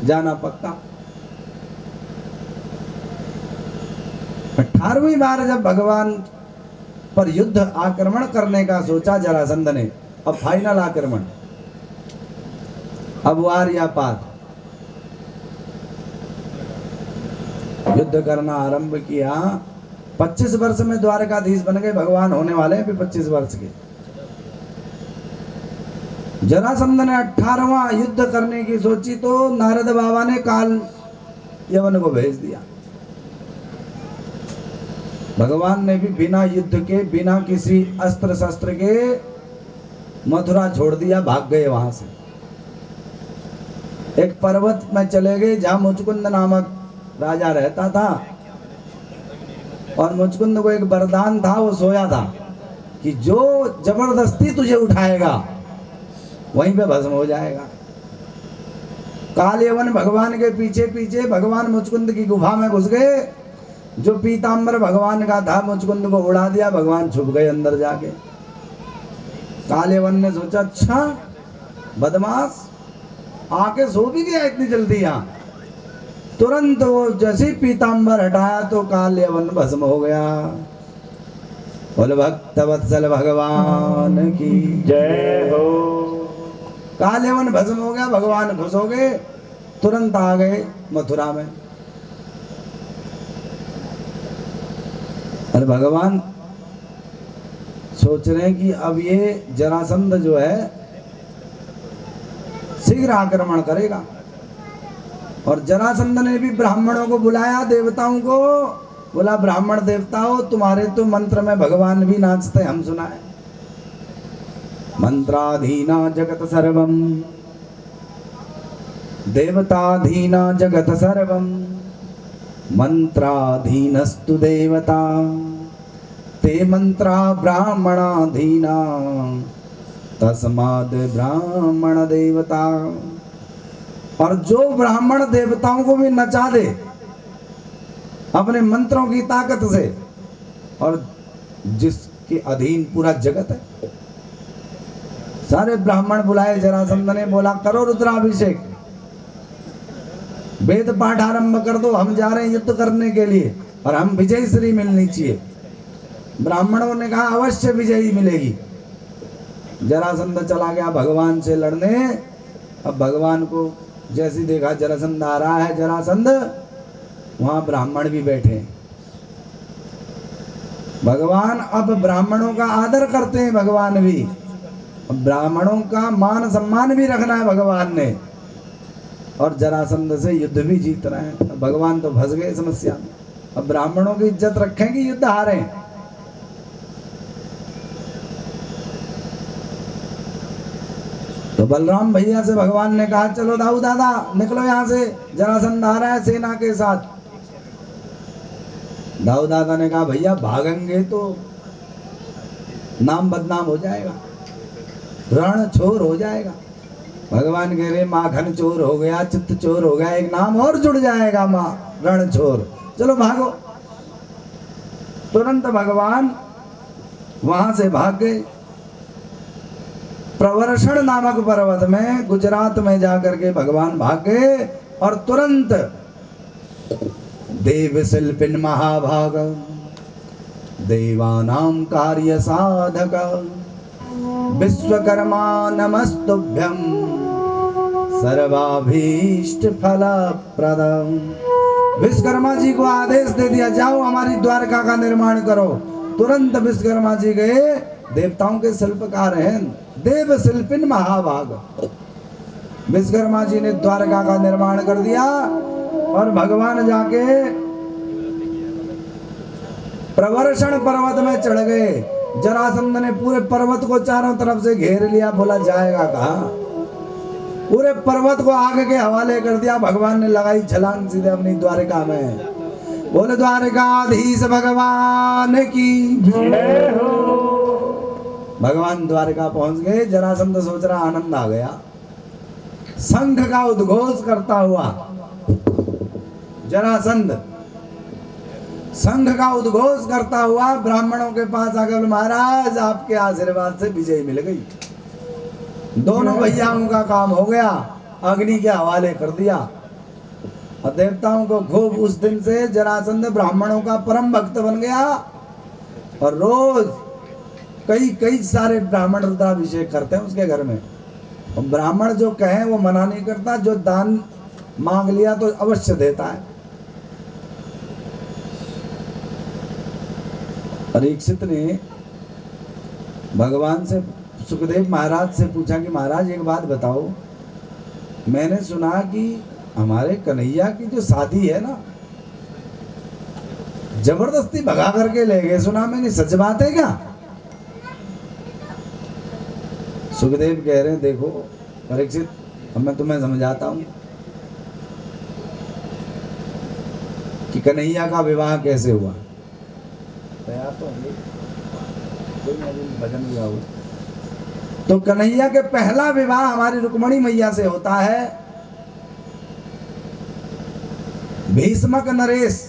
जाना पक्का। 18वीं बार जब भगवान पर युद्ध आक्रमण करने का सोचा जरासंध ने, अब फाइनल आक्रमण, अब वार या पार, युद्ध करना आरंभ किया। 25 वर्ष में द्वारकाधीश बन गए, भगवान होने वाले हैं 25 वर्ष के। जरासंध ने 18वां युद्ध करने की सोची तो नारद बाबा ने काल यवन को भेज दिया। भगवान ने भी बिना युद्ध के, बिना किसी अस्त्र शस्त्र के मथुरा छोड़ दिया, भाग गए वहां से। एक पर्वत में चले गए जहां मुचकुंद नामक राजा रहता था, और मुचकुंद को एक वरदान था, वो सोया था कि जो जबरदस्ती तुझे उठाएगा वहीं पे भस्म हो जाएगा। काल यवन भगवान के पीछे पीछे भगवान मुचकुंद की गुफा में घुस गए। जो पीतांबर भगवान का था, मुचकुंद को उड़ा दिया, भगवान छुप गए अंदर जाके। काल यवन ने सोचा, अच्छा बदमाश आके सो भी गया इतनी जल्दी यहाँ। तुरंत वो जैसे पीतांबर हटाया तो काल यवन भस्म हो गया। बोल भक्त वत्सल भगवान की जय हो। काल यवन भस्म हो गया, भगवान खुश हो गए, तुरंत आ गए मथुरा में। अरे भगवान सोच रहे हैं कि अब ये जरासंध जो है शीघ्र आक्रमण करेगा। और जरासंध ने भी ब्राह्मणों को बुलाया, देवताओं को बोला, ब्राह्मण देवताओं तुम्हारे तो मंत्र में भगवान भी नाचते, हम सुनाए। मंत्राधीना जगत सर्वम, देवताधीना जगत सर्वम, मंत्राधीनस्तु देवता, ते मंत्रा ब्राह्मणाधीना, तस्माद ब्राह्मण देवता। और जो ब्राह्मण देवताओं को भी नचा दे अपने मंत्रों की ताकत से, और जिसके अधीन पूरा जगत है, सारे ब्राह्मण बुलाए। जरासंध ने बोला, करो रुद्राभिषेक, वेद पाठ आरंभ कर दो, हम जा रहे हैं युद्ध करने के लिए और हम विजय श्री मिलनी चाहिए। ब्राह्मणों ने कहा अवश्य विजयी मिलेगी। जरासंध चला गया भगवान से लड़ने। अब भगवान को जैसे देखा जरासंध आ रहा है, जरासंध, वहां ब्राह्मण भी बैठे। भगवान अब ब्राह्मणों का आदर करते हैं, भगवान भी ब्राह्मणों का मान सम्मान भी रखना है भगवान ने, और जरासंध से युद्ध भी जीत रहे हैं। भगवान तो फंस गए समस्या में। अब ब्राह्मणों की इज्जत रखेंगे, युद्ध हारे। तो बलराम भैया से भगवान ने कहा, चलो दाऊ दादा निकलो यहाँ से, जरासंध आ रहा है सेना के साथ। दाऊ दादा ने कहा, भैया भागेंगे तो नाम बदनाम हो जाएगा, रण छोर हो जाएगा। भगवान कह रहे, माखन चोर हो गया, चित्त चोर हो गया, एक नाम और जुड़ जाएगा, माँ रण छोर, चलो भागो। तुरंत भगवान वहां से भाग गए। प्रवर्षण नामक पर्वत में गुजरात में जाकर के भगवान भागे और तुरंत देव शिल्पिन महाभाग देवानाम कार्य साधक विश्वकर्मा नमस्तुभ्यं सर्वाभीष्ट फलप्रदम। विश्वकर्मा जी को आदेश दे दिया, जाओ हमारी द्वारका का निर्माण करो। तुरंत विश्वकर्मा जी गए, देवताओं के शिल्पकार हैं, देव शिल्पिन महाभाग। विश्वकर्मा जी ने द्वारका का निर्माण कर दिया और भगवान जाके प्रवर्षण पर्वत में चढ़ गए। जरासंध ने पूरे पर्वत को चारों तरफ से घेर लिया, बोला जाएगा कहाँ। पूरे पर्वत को आग के हवाले कर दिया। भगवान ने लगाई छलांग सीधे अपनी द्वारका में। बोले द्वारकाधीश भगवान की जय हो। भगवान द्वारका पहुंच गए। जरासंध सोच रहा आनंद आ गया। शंख का उद्घोष करता हुआ जरासंध शंख का उद्घोष करता हुआ ब्राह्मणों के पास आकर, महाराज आपके आशीर्वाद से विजय मिल गई। दोनों भैयाओं का काम हो गया, अग्नि के हवाले कर दिया। और देवताओं को खूब, उस दिन से जरासंध ब्राह्मणों का परम भक्त बन गया और रोज कई कई सारे ब्राह्मण रुद्राभिषेक करते हैं उसके घर में। और ब्राह्मण जो कहे वो मना नहीं करता, जो दान मांग लिया तो अवश्य देता है। परीक्षित ने भगवान से, सुखदेव महाराज से पूछा कि महाराज एक बात बताओ, मैंने सुना कि हमारे कन्हैया की जो शादी है ना, जबरदस्ती भगा करके ले गए, सुना मैंने, सच बात है क्या? सुखदेव कह रहे हैं, देखो परीक्षित, अब मैं तुम्हें समझाता हूं कि कन्हैया का विवाह कैसे हुआ। तैयार तो भजन भी हुआ। तो कन्हैया के पहला विवाह हमारी रुक्मणी मैया से होता है। भीष्मक नरेश,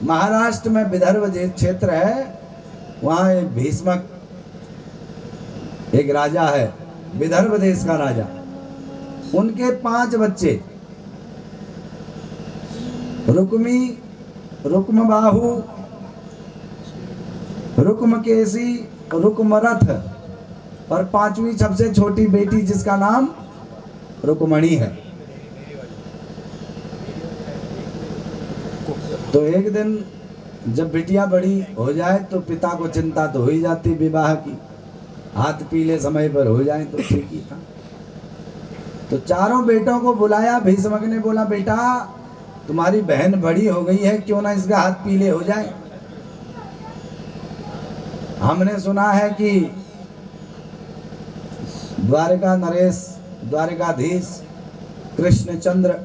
महाराष्ट्र में विदर्भ क्षेत्र है, वहां एक भीष्मक एक राजा है, विदर्भ देश का राजा। उनके 5 बच्चे, रुक्मी, रुक्मबाहु, रुक्मकेशी, रुक्मरथ और 5वीं सबसे छोटी बेटी जिसका नाम रुक्मणी है। तो एक दिन जब बिटिया बड़ी हो जाए तो पिता को चिंता तो हो ही जाती विवाह की, हाथ पीले समय पर हो जाए तो ठीक ही था। तो चारों बेटों को बुलाया। भीष्मक ने बोला, बेटा तुम्हारी बहन बड़ी हो गई है, क्यों ना इसका हाथ पीले हो जाए। हमने सुना है कि द्वारका नरेश, द्वारकाधीश कृष्णचंद्र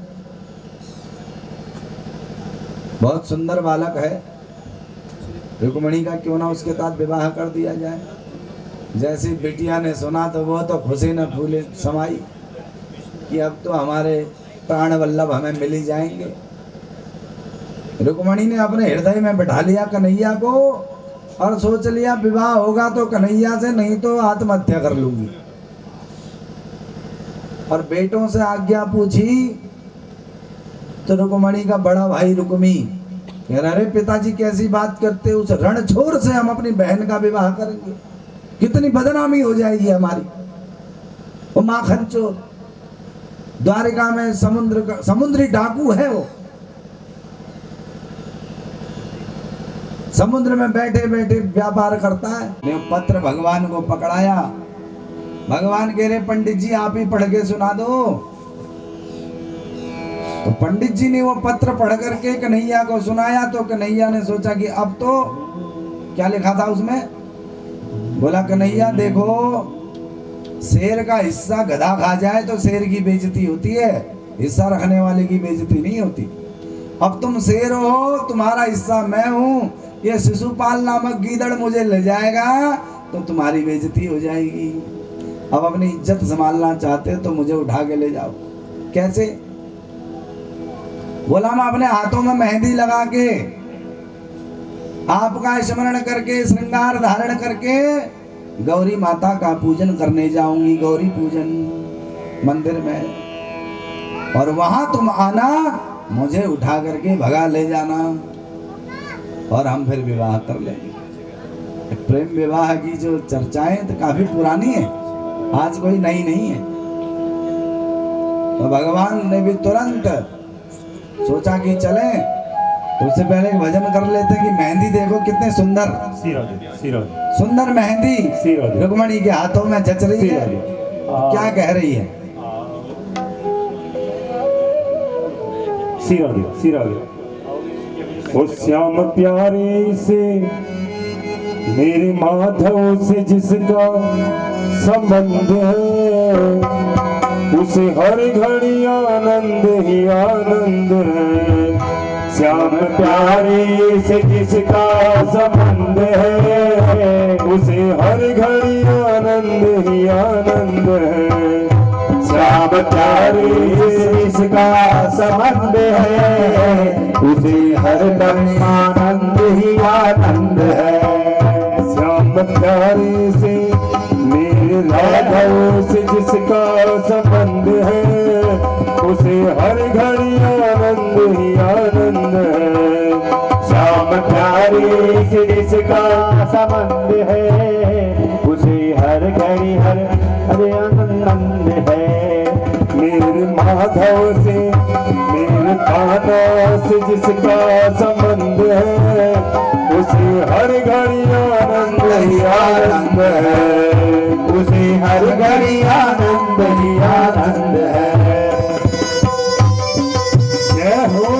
बहुत सुंदर बालक है, रुक्मणी का क्यों ना उसके साथ विवाह कर दिया जाए। जैसी बिटिया ने सुना तो वो तो खुशी न फूले समाई कि अब तो हमारे प्राण वल्लभ हमें मिल ही जाएंगे। रुक्मणी ने अपने हृदय में बैठा लिया कन्हैया को और सोच लिया विवाह होगा तो कन्हैया से, नहीं तो आत्महत्या कर लूंगी। और बेटों से आज्ञा पूछी तो रुक्मणी का बड़ा भाई रुक्मी कह रहा, अरे पिताजी कैसी बात करते, उस रणछोर से हम अपनी बहन का विवाह करेंगे, कितनी बदनामी हो जाएगी हमारी। वो माखन चोर, द्वारिका में समुद्री डाकू है, वो समुद्र में बैठे बैठे व्यापार करता है। ने पत्र भगवान को पकड़ाया। भगवान कह रहे, पंडित जी आप ही पढ़ के सुना दो। तो पंडित जी ने वो पत्र पढ़ करके कन्हैया को सुनाया। तो कन्हैया ने सोचा कि अब तो, क्या लिखा था उसमें, बोला कन्हैया देखो, शेर का हिस्सा गधा खा जाए तो शेर की बेइज्जती होती है, हिस्सा रखने वाले की बेइज्जती नहीं होती। अब तुम शेर हो, तुम्हारा हिस्सा मैं हूं, ये शिशुपाल नामक गीदड़ मुझे ले जाएगा तो तुम्हारी बेइज्जती हो जाएगी। अब अपनी इज्जत संभालना चाहते हो तो मुझे उठा के ले जाओ। कैसे? बोला मैं अपने हाथों में मेहंदी लगा के, आपका स्मरण करके, श्रृंगार धारण करके गौरी माता का पूजन करने जाऊंगी, गौरी पूजन मंदिर में, और वहां तुम आना, मुझे उठा करके भगा ले जाना और हम फिर विवाह कर लेंगे। प्रेम विवाह की जो चर्चाएं तो काफी पुरानी है, आज कोई नई नहीं है। तो भगवान ने भी तुरंत सोचा कि चले, तो उससे पहले एक भजन कर लेते कि मेहंदी देखो कितने सुंदर, सुंदर मेहंदी रुक्मणी के हाथों में जच रही है। क्या कह रही है? ओ श्याम प्यारे से मेरे माधव से जिसका संबंध है, उसे हर घड़ी आनंद ही आनंद है। श्याम प्यारे से जिसका संबंध है, उसे हर घड़ी आनंद ही आनंद है। श्याम प्यारे से जिसका संबंध है, उसे हर घड़ी आनंद ही आनंद है। श्याम प्यारे से मेरे राघव से जिसका संबंध है, उसे हर घड़ी आनंद ही आनंद है। श्याम प्यारे से जिसका संबंध है, उसे हर घड़ी हर आनंद है। मेरे माधव से मेरे कान्हा से जिसका संबंध है, उसे हर घड़ी आनंद ही आनंद है। उसे हर घड़ी आनंद ही आनंद है। जय हो।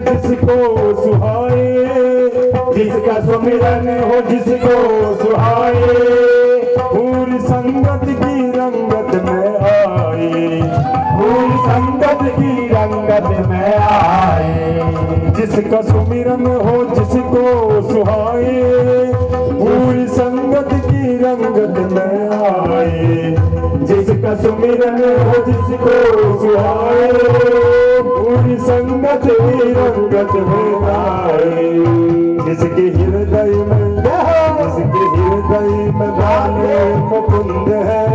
जिसको सुहाए, जिसका सुमिरन हो जिसको सुहाए, पूरी संगत की रंगत में आए, पूरी संगत की रंगत में आए। जिसका सुमिरन हो जिसको सुहाए, पूरी संगत की रंगत में आए। जिसका सुमिरन हो जिसको सुहाए, पूरी संगत ही रंगत में आए। जिसके हृदय में बाले मुकुंद है,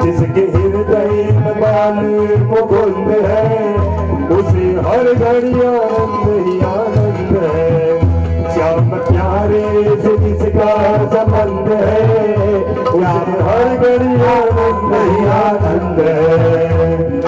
जिसके हृदय में बाले मुकुंद है, उसे हर घड़ी आनंद ही आनंद है। श्याम प्यारे से जिसका संबंध है, उसे हर घड़ी आनंद ही आनंद है।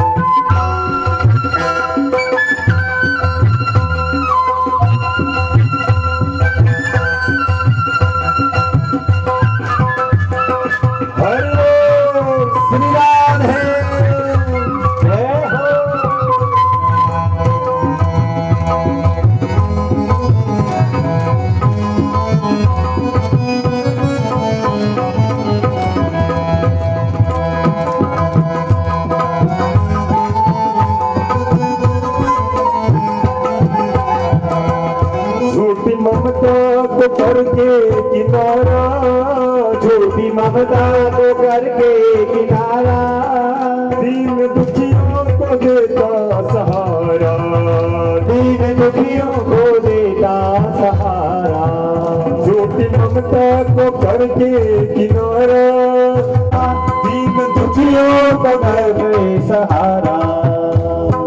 को करके किनारा, छोटी ममता को करके किनारा, दीन दुखियों को देता सहारा, दीन दुखियों को देता सहारा। छोटी ममता को करके किनारा, दीन दुखियों को करके सहारा।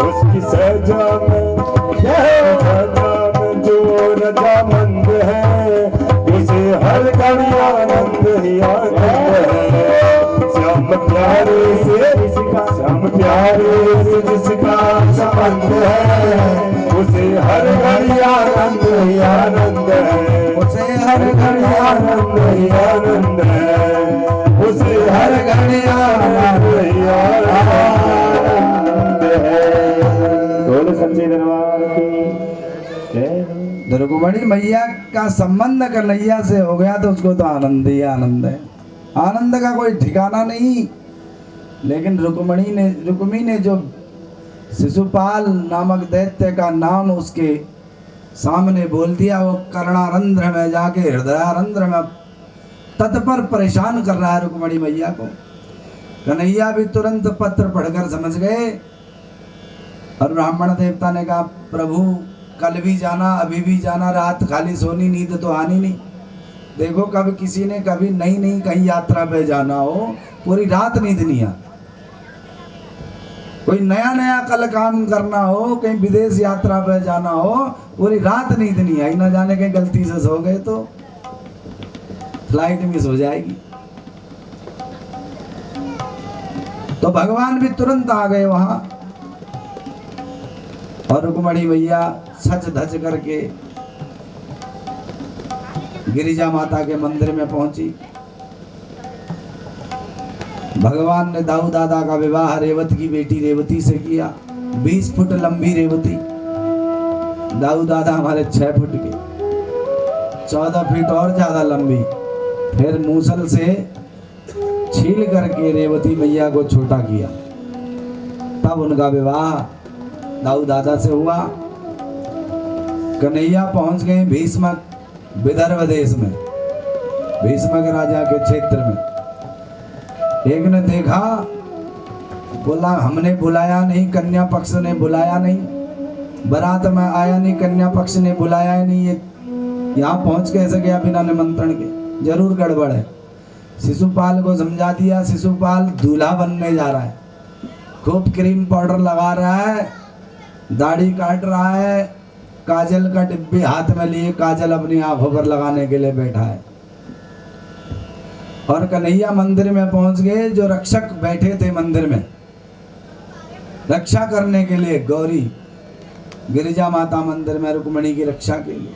उसकी सजा में जो रजामंद है, उसे हर घड़ी आनंद ही आनंद है। श्याम प्यारे से जिसका संबंध है, उसे हर घड़ी आनंद ही आनंद है। उसे हर घड़ी आनंद ही आनंद है। उसे हर घड़ी आनंद ही आनंद है। बोलो सच्चे दरबार की जय। रुक्मणी मैया का संबंध कन्हैया से हो गया तो उसको तो आनंद ही आनंद है। आनंद का कोई ठिकाना नहीं। लेकिन रुक्मी ने जो शिशुपाल नामक दैत्य का नाम उसके सामने बोल दिया, वो कर्णारंध्र में जाके हृदयारंध्र में तत्पर परेशान कर रहा है रुक्मणी मैया को। कन्हैया भी तुरंत पत्र पढ़कर समझ गए और ब्राह्मण देवता ने कहा प्रभु कल भी जाना, अभी भी जाना, रात खाली सोनी, नींद तो आनी नहीं। देखो कभी किसी ने कभी नई कहीं यात्रा पे जाना हो, पूरी रात नींद नहीं आ। कोई नया कल काम करना हो, कहीं विदेश यात्रा पे जाना हो, पूरी रात नींद नहीं आई, ना जाने कहीं गलती से सो गए तो फ्लाइट मिस हो जाएगी। तो भगवान भी तुरंत आ गए वहां और रुक्मणी मैया सच धज करके गिरिजा माता के मंदिर में पहुंची। भगवान ने दाऊ दादा का विवाह रेवत की बेटी रेवती से किया। 20 फुट लंबी रेवती, दाऊ दादा हमारे 6 फुट के, 14 फीट और ज्यादा लंबी। फिर मूसल से छील करके रेवती मैया को छोटा किया, तब उनका विवाह दाऊ दादा से हुआ। कन्हैया पहुंच गए भीष्मक विदर्भ देश में, भीष्मक राजा के क्षेत्र में। एक ने देखा, बोला हमने बुलाया नहीं, कन्या पक्ष ने बुलाया नहीं, बारात में आया नहीं, कन्या पक्ष ने बुलाया नहीं, ये यहाँ पहुंच कैसे गया बिना निमंत्रण के, जरूर गड़बड़ है। शिशुपाल को समझा दिया, शिशुपाल दूल्हा बनने जा रहा है, खूब क्रीम पाउडर लगा रहा है, दाढ़ी काट रहा है, काजल का डिब्बी हाथ में लिए काजल अपनी आंखों पर लगाने के लिए बैठा है। और कन्हैया मंदिर में पहुंच गए। जो रक्षक बैठे थे मंदिर में रक्षा करने के लिए, गौरी गिरिजा माता मंदिर में रुक्मणी की रक्षा के लिए,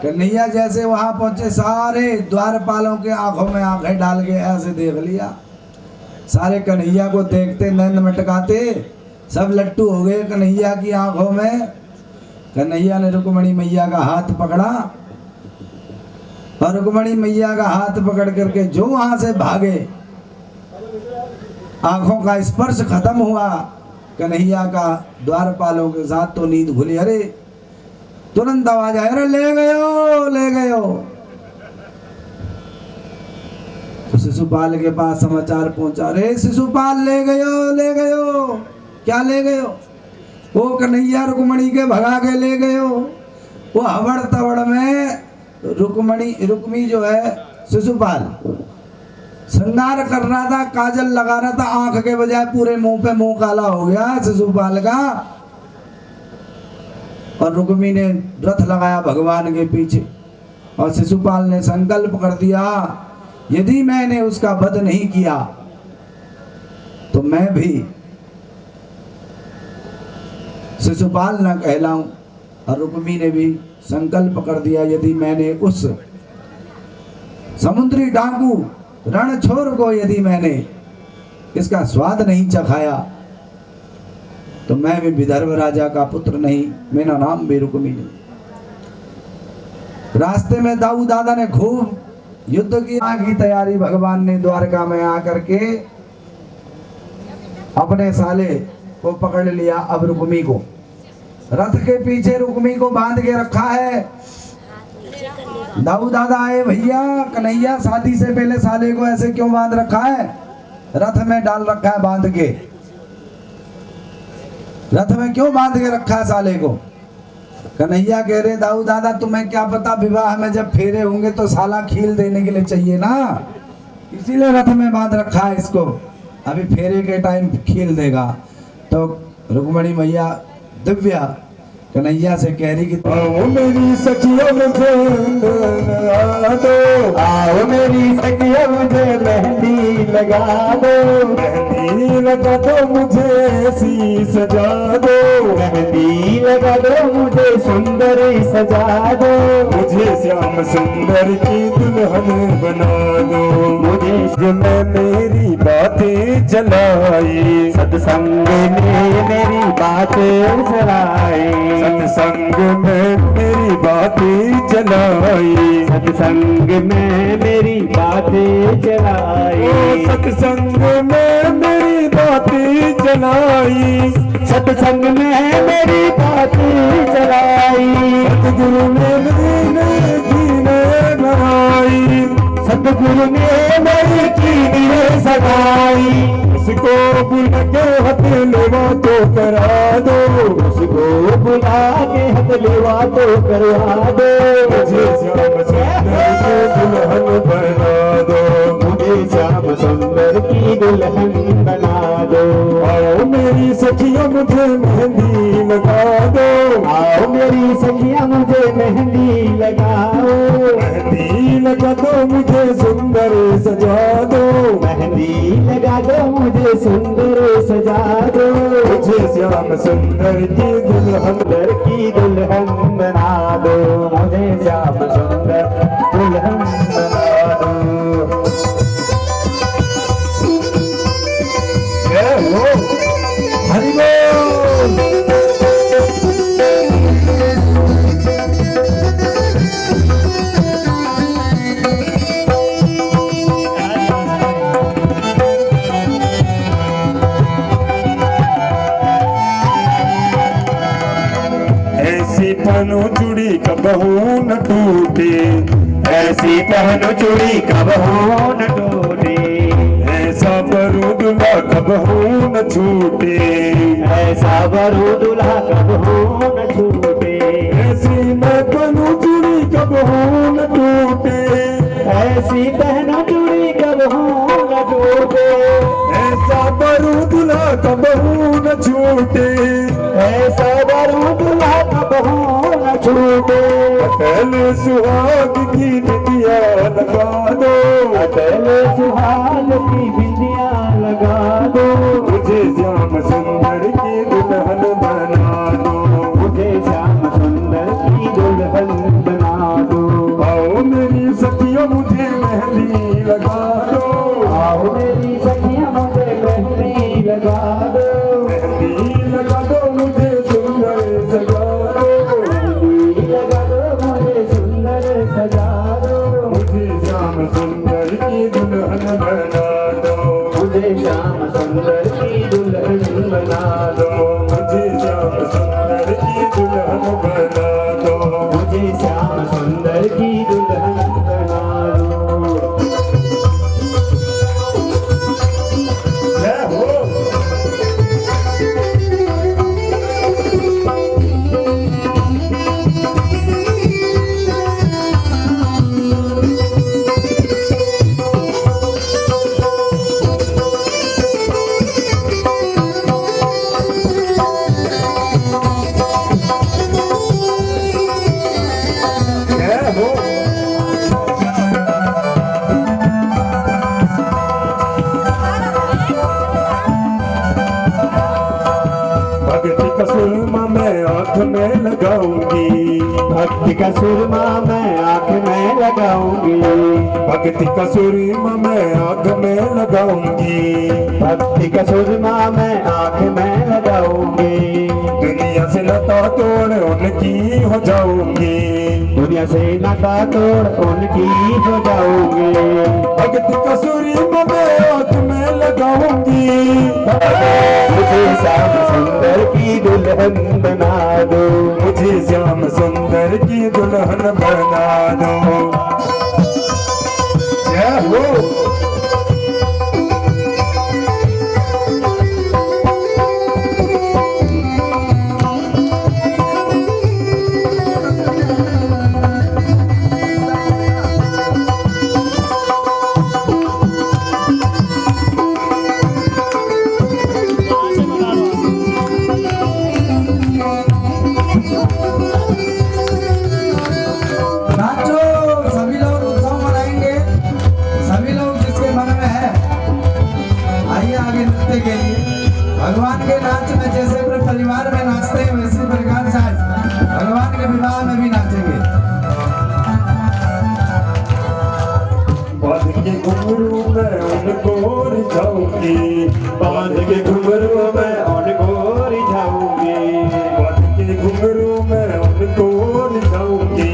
कन्हैया जैसे वहां पहुंचे, सारे द्वारपालों के आंखों में आंखें डाल के ऐसे देख लिया। सारे कन्हैया को देखते, नैन मटकाते, सब लट्टू हो गए कन्हैया की आंखों में। कन्हैया ने रुक्मणी मैया का हाथ पकड़ा और रुक्मणी मैया का हाथ पकड़ करके जो वहां से भागे, आंखों का स्पर्श खत्म हुआ कन्हैया का द्वारपालों के साथ, तो नींद खुली। अरे तुरंत आवाज आया, अरे ले गयो ले गयो। तो शिशुपाल के पास समाचार पहुंचा, अरे शिशुपाल ले गयो, क्या ले गयो? वो कन्हैया रुक्मणी के भगा के ले गयो। वो हवड़ तवड़ में रुक्मी जो है शिशुपाल श्रृंगार कर रहा था, काजल लगा रहा था, आंख के बजाय पूरे मुंह पे मुंह काला हो गया शिशुपाल का। और रुक्मी ने रथ लगाया भगवान के पीछे और शिशुपाल ने संकल्प कर दिया, यदि मैंने उसका वध नहीं किया तो मैं भी शिशुपाल न कहलाऊं। और रुक्मी ने भी संकल्प कर दिया, यदि मैंने उस समुद्री डाकू रणछोर को यदि मैंने इसका स्वाद नहीं चखाया तो मैं भी विदर्भ राजा का पुत्र नहीं, मेरा नाम भी रुक्मी नहीं। रास्ते में दाऊ दादा ने खूब युद्ध की तैयारी भगवान ने द्वारका में आकर के अपने साले को पकड़ लिया। अब रुक्मी को रथ के पीछे रुक्मी को बांध के रखा है। दाऊ दादा आए, भैया कन्हैया शादी से पहले साले को ऐसे क्यों बांध रखा है? रथ में डाल रखा है बांध के, रथ में क्यों बांध के रखा है साले को? कन्हैया कह रहे, दाऊ दादा तुम्हें क्या पता, विवाह में जब फेरे होंगे तो साला खील देने के लिए चाहिए ना, इसीलिए रथ में बांध रखा है इसको, अभी फेरे के टाइम खील देगा। तो रुक्मणी मैया दिव्या कन्हैया से कह रही कि आओ मेरी सखिया मुझे आओ मेरी सखिया मुझे मेहंदी लगा दो, मेहंदी लगा दो मुझे ऐसी सजा दो, मेहंदी लगा दो मुझे सुंदर सजा दो, मुझे श्याम सुंदर की दुल्हन बना दो, मुझे मैं मेरी बातें जलाई, सत्संग में मेरी बातें जलाई, सत्संग में मेरी बातें जलाई, सत्संग में मेरी बातें जलाई, सत्संग में मेरी बाती चलाई, सत्संग में मेरी बाती चलाई, सतगुरु ने मेरी कीने बनाई, सतगुरु ने मेरी कीने सगाई। उसको बुला के हथ लेवा तो करा दो, उसको बुला के हथ लेवा तो करवा दो, मुझे श्याम सुंदर की दुल्हन बना दो, मुझे श्याम सुंदर की दुल्हन बना दो। आओ मेरी सखियां मुझे मेहंदी लगा दो, आओ मेरी सखियां मुझे मेहंदी लगाओ, मेहंदी लगा दो मुझे सुंदर सजा दो, मेहंदी लगा दो मुझे सुंदर सजा दो, मुझे श्याम सुंदर की दुल्हन सुंदर की दुल्हन बना दो, मुझे श्याम सुंदर दुल्हन बना दो। जय हो हरि बोल। ऐसी पहनो चूड़ी कबहू न टूटे, ऐसी पहनो चूड़ी कबहू न टूटे, ऐसा बरूदुल्ला कबहू न छूटे, ऐसा बरू दूल्हा कबहू न छूटे, ऐसी मैं पहनो चूड़ी कबहू न टूटे, ऐसी पहनो चूड़ी कबहू न टूटे, ऐसा बरूदुल्ला कबहू न छूटे, ऐसा बरू दूल्हा कबहू न छूटे। अटल सुहाग की बिंदिया लगा दो, अटल सुहाग की बिंदिया लगा दो, मुझे श्याम सुंदर की दुल्हन बना दो, मुझे श्याम सुंदर की दुल्हन बना दो। आओ मेरी सखियों मुझे मेहंदी लगा दो, आओ मेरी सखियां मुझे मेहंदी लगा दो, मेहंदी लगा दो मुझे सुंदर सजा दो, मेहंदी लगा दो मुझे सुंदर सजा दो, मुझे श्याम सुंदर की दुल्हन बना दो, मुझे श्याम सुंदर की दुल्हन बना दो, मुझे श्याम सुंदर की दुल्हन बना दो, मुझे श्याम सुंदर की दुल्हन बना दो। जय हो जय हो भक्ति का सुरमा मैं आंख में लगाऊंगी, भक्ति का सुरमा मैं आंख में लगाऊंगी, भक्ति का सुरमा मैं आंख में लगाऊंगी, भक्ति का सुरमा मैं आंख में लगाऊंगी, दुनिया से लता तोड़ उनकी हो जाऊंगी, दुनिया से नाता तोड़ उनकी हो जाऊंगी, भक्ति का सुरमा मैं आंख में लगाऊंगी, मुझे श्याम सुंदर की दुल्हन बना दो, मुझे श्याम सुंदर की दुल्हन बना दो। जय हो नाचो सभी लोग उत्सव मनाएंगे, सभी लोग जिसके मन में है आइए आगे नृत्य के लिए। भगवान के नाच में जैसे अपने परिवार में नाचते हैं वैसे प्रकार से आज भगवान के विवाह में भी नाचेंगे। बांध के घुंघरू में उनको रिझाऊंगी, बांध के घुंघरू में उनको रिझाऊंगी, बांध के घुंघरू में उनको रिझाऊंगी,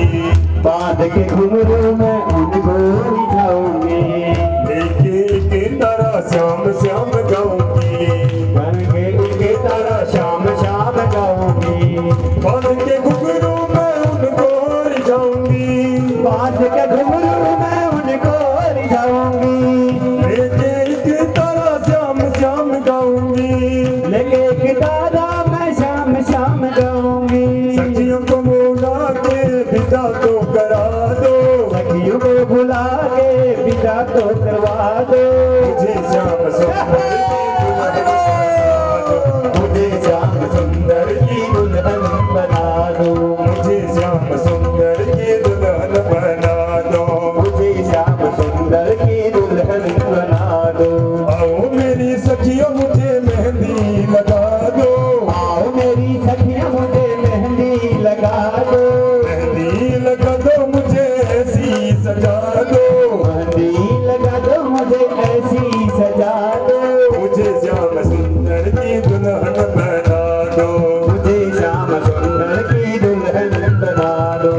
बांध के घुंघरू में उनको रिझाऊंगी, एक एक तारा श्याम श्याम गाऊंगी, सुंदर की दुल्हन बना दो, मुझे श्याम सुंदर की दुल्हन बना दो।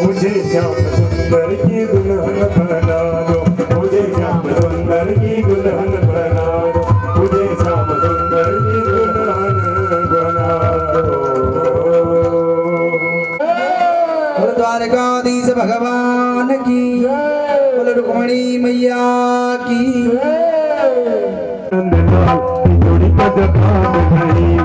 मुझे श्याम सुंदर की दुल्हन बना दो, मुझे श्याम सुंदर की दुल्हन बना दो, मुझे श्याम सुंदर की दुल्हन बना दो। बोल द्वारकाधीश भगवान की, बोल रुक्मणी मैया की। नंदलाल की जोड़ी का जवाब नहीं,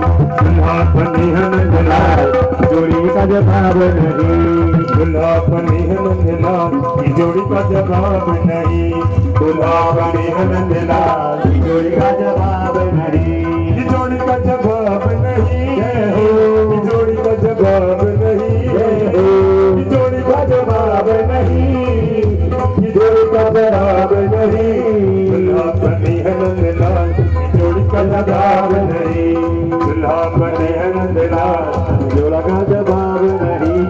दुल्हा बनी है नंदलाल जोड़ी का जवाब नहीं, दुल्हा बनी है नंदलाल की जोड़ी का जवाब नहीं, दुल्हा बनी है नंदलाल की जोड़ी का जवाब नहीं, की जोड़ी का जवाब नहीं है हो, की जोड़ी का जवाब नहीं है हो, की जोड़ी का जवाब नहीं, की जोड़ी का जवाब नहीं, दुल्हा बनी है नंदलाल की जोड़ी का जवाब नहीं, दुल्हा बनी है नंदलाल की जोड़ा का जवाब नहीं।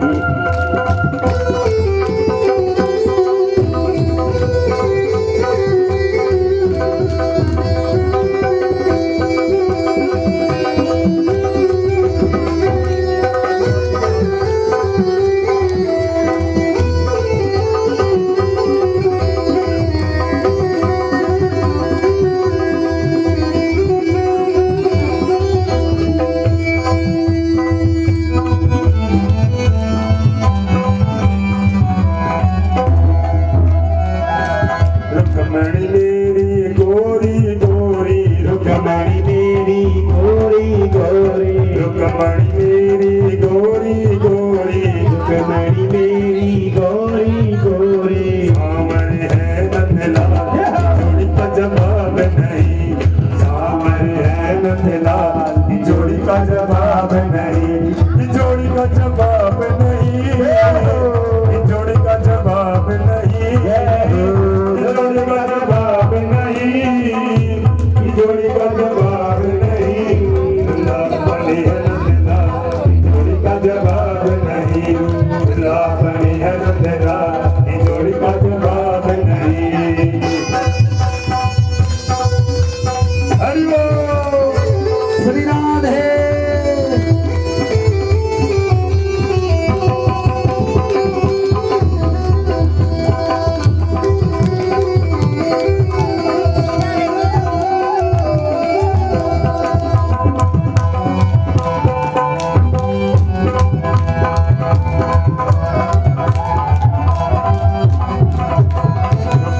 रुक्मणी मेरी गोरी गोरी, रुक्मणी मेरी गोरी गोरी, रुक्मणी मेरी गोरी गोरी, रुक्मणी मेरी गोरी गोरी, सामर है नंदलाल जोड़ी का जवाब नहीं, सामर है नंदलाल की जोड़ी का जवाब नहीं, की जोड़ी का जवाब नहीं, की जोड़ी का जवाब नहीं, जोड़ी का जवाब नहीं, जोड़ी का जवाब नहीं, दुल्हा बनी है नंदलाल जोड़ी का जवाब नहीं, दुल्हा बनी है नंदलाल जोड़ी का जवाब नहीं। हरि बोल श्री राधे।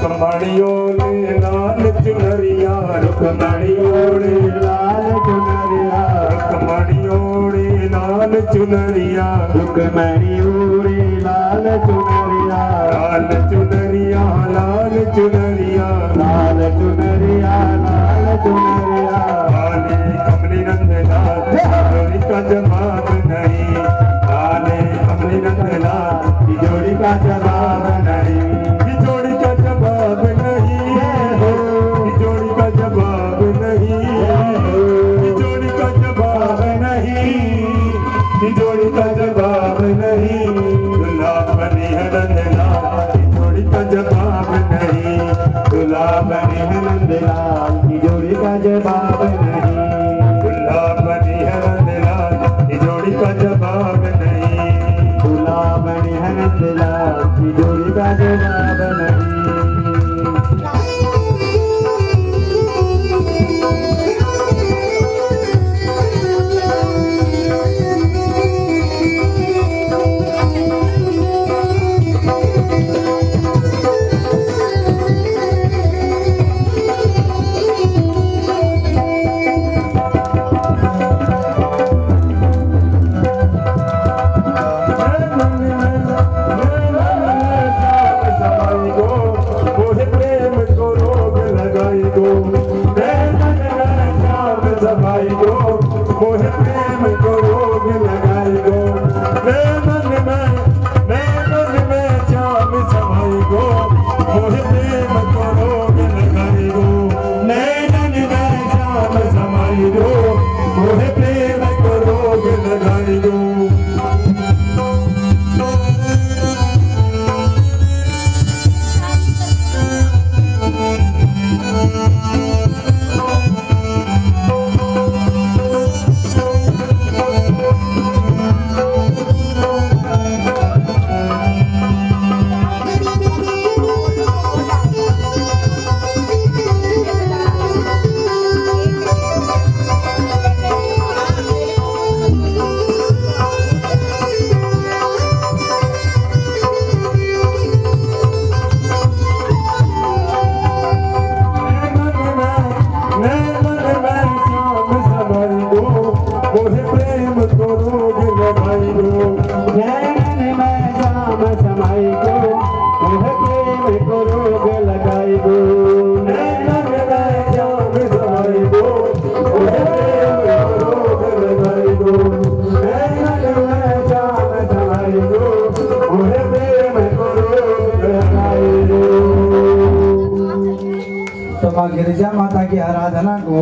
रुक्मणियों ने लाल चुनरिया, रुक्मणियों ने लाल चुनरिया, रुक्मणियों ने लाल चुनरिया, रुक्मणियों ने लाल चुनरिया, लाल चुनरिया लाल चुनरिया, लाल चुनरिया लाल चुनरिया, लाले कमली नंदलाल जोड़ी का जवाब नहीं, लाले कमली नंदलाल की जोड़ी का जवाब नहीं, की जोड़ी का जवाब नहीं हो, की जोड़ी का जवाब नहीं हो, की जोड़ी का जवाब नहीं, की जोड़ी का जवाब नहीं, दुल्हा बनी है नंदलाल की जोड़ी का जवाब नहीं, दुल्हा बनी है नंदलाल की जोड़ी का जवाब नहीं, दुल्हा बनी है नंदलाल की जोड़ी का जवाब नहीं। लाख की जोड़ी का जवाब नहीं। भाई गो मोहे प्रेम को रोग लगाई गो मैं मन में चाम समाई गो मोहे प्रेम को रोग लगाई गो नैनन में चाम समाई गो मोहे प्रेम को रोग लगाई गो। मोहे प्रेम को रोग लगाई गो नैनन में जाम समाई गो मोहे प्रेम को रोग लगाई गो नैनन में जाम समाई गो मोहे प्रेम को रोग लगाई गो नैनन में जाम समाई गो मोहे प्रेम को रोग लगाई गो। तो माँ गिरिजा माता की आराधना को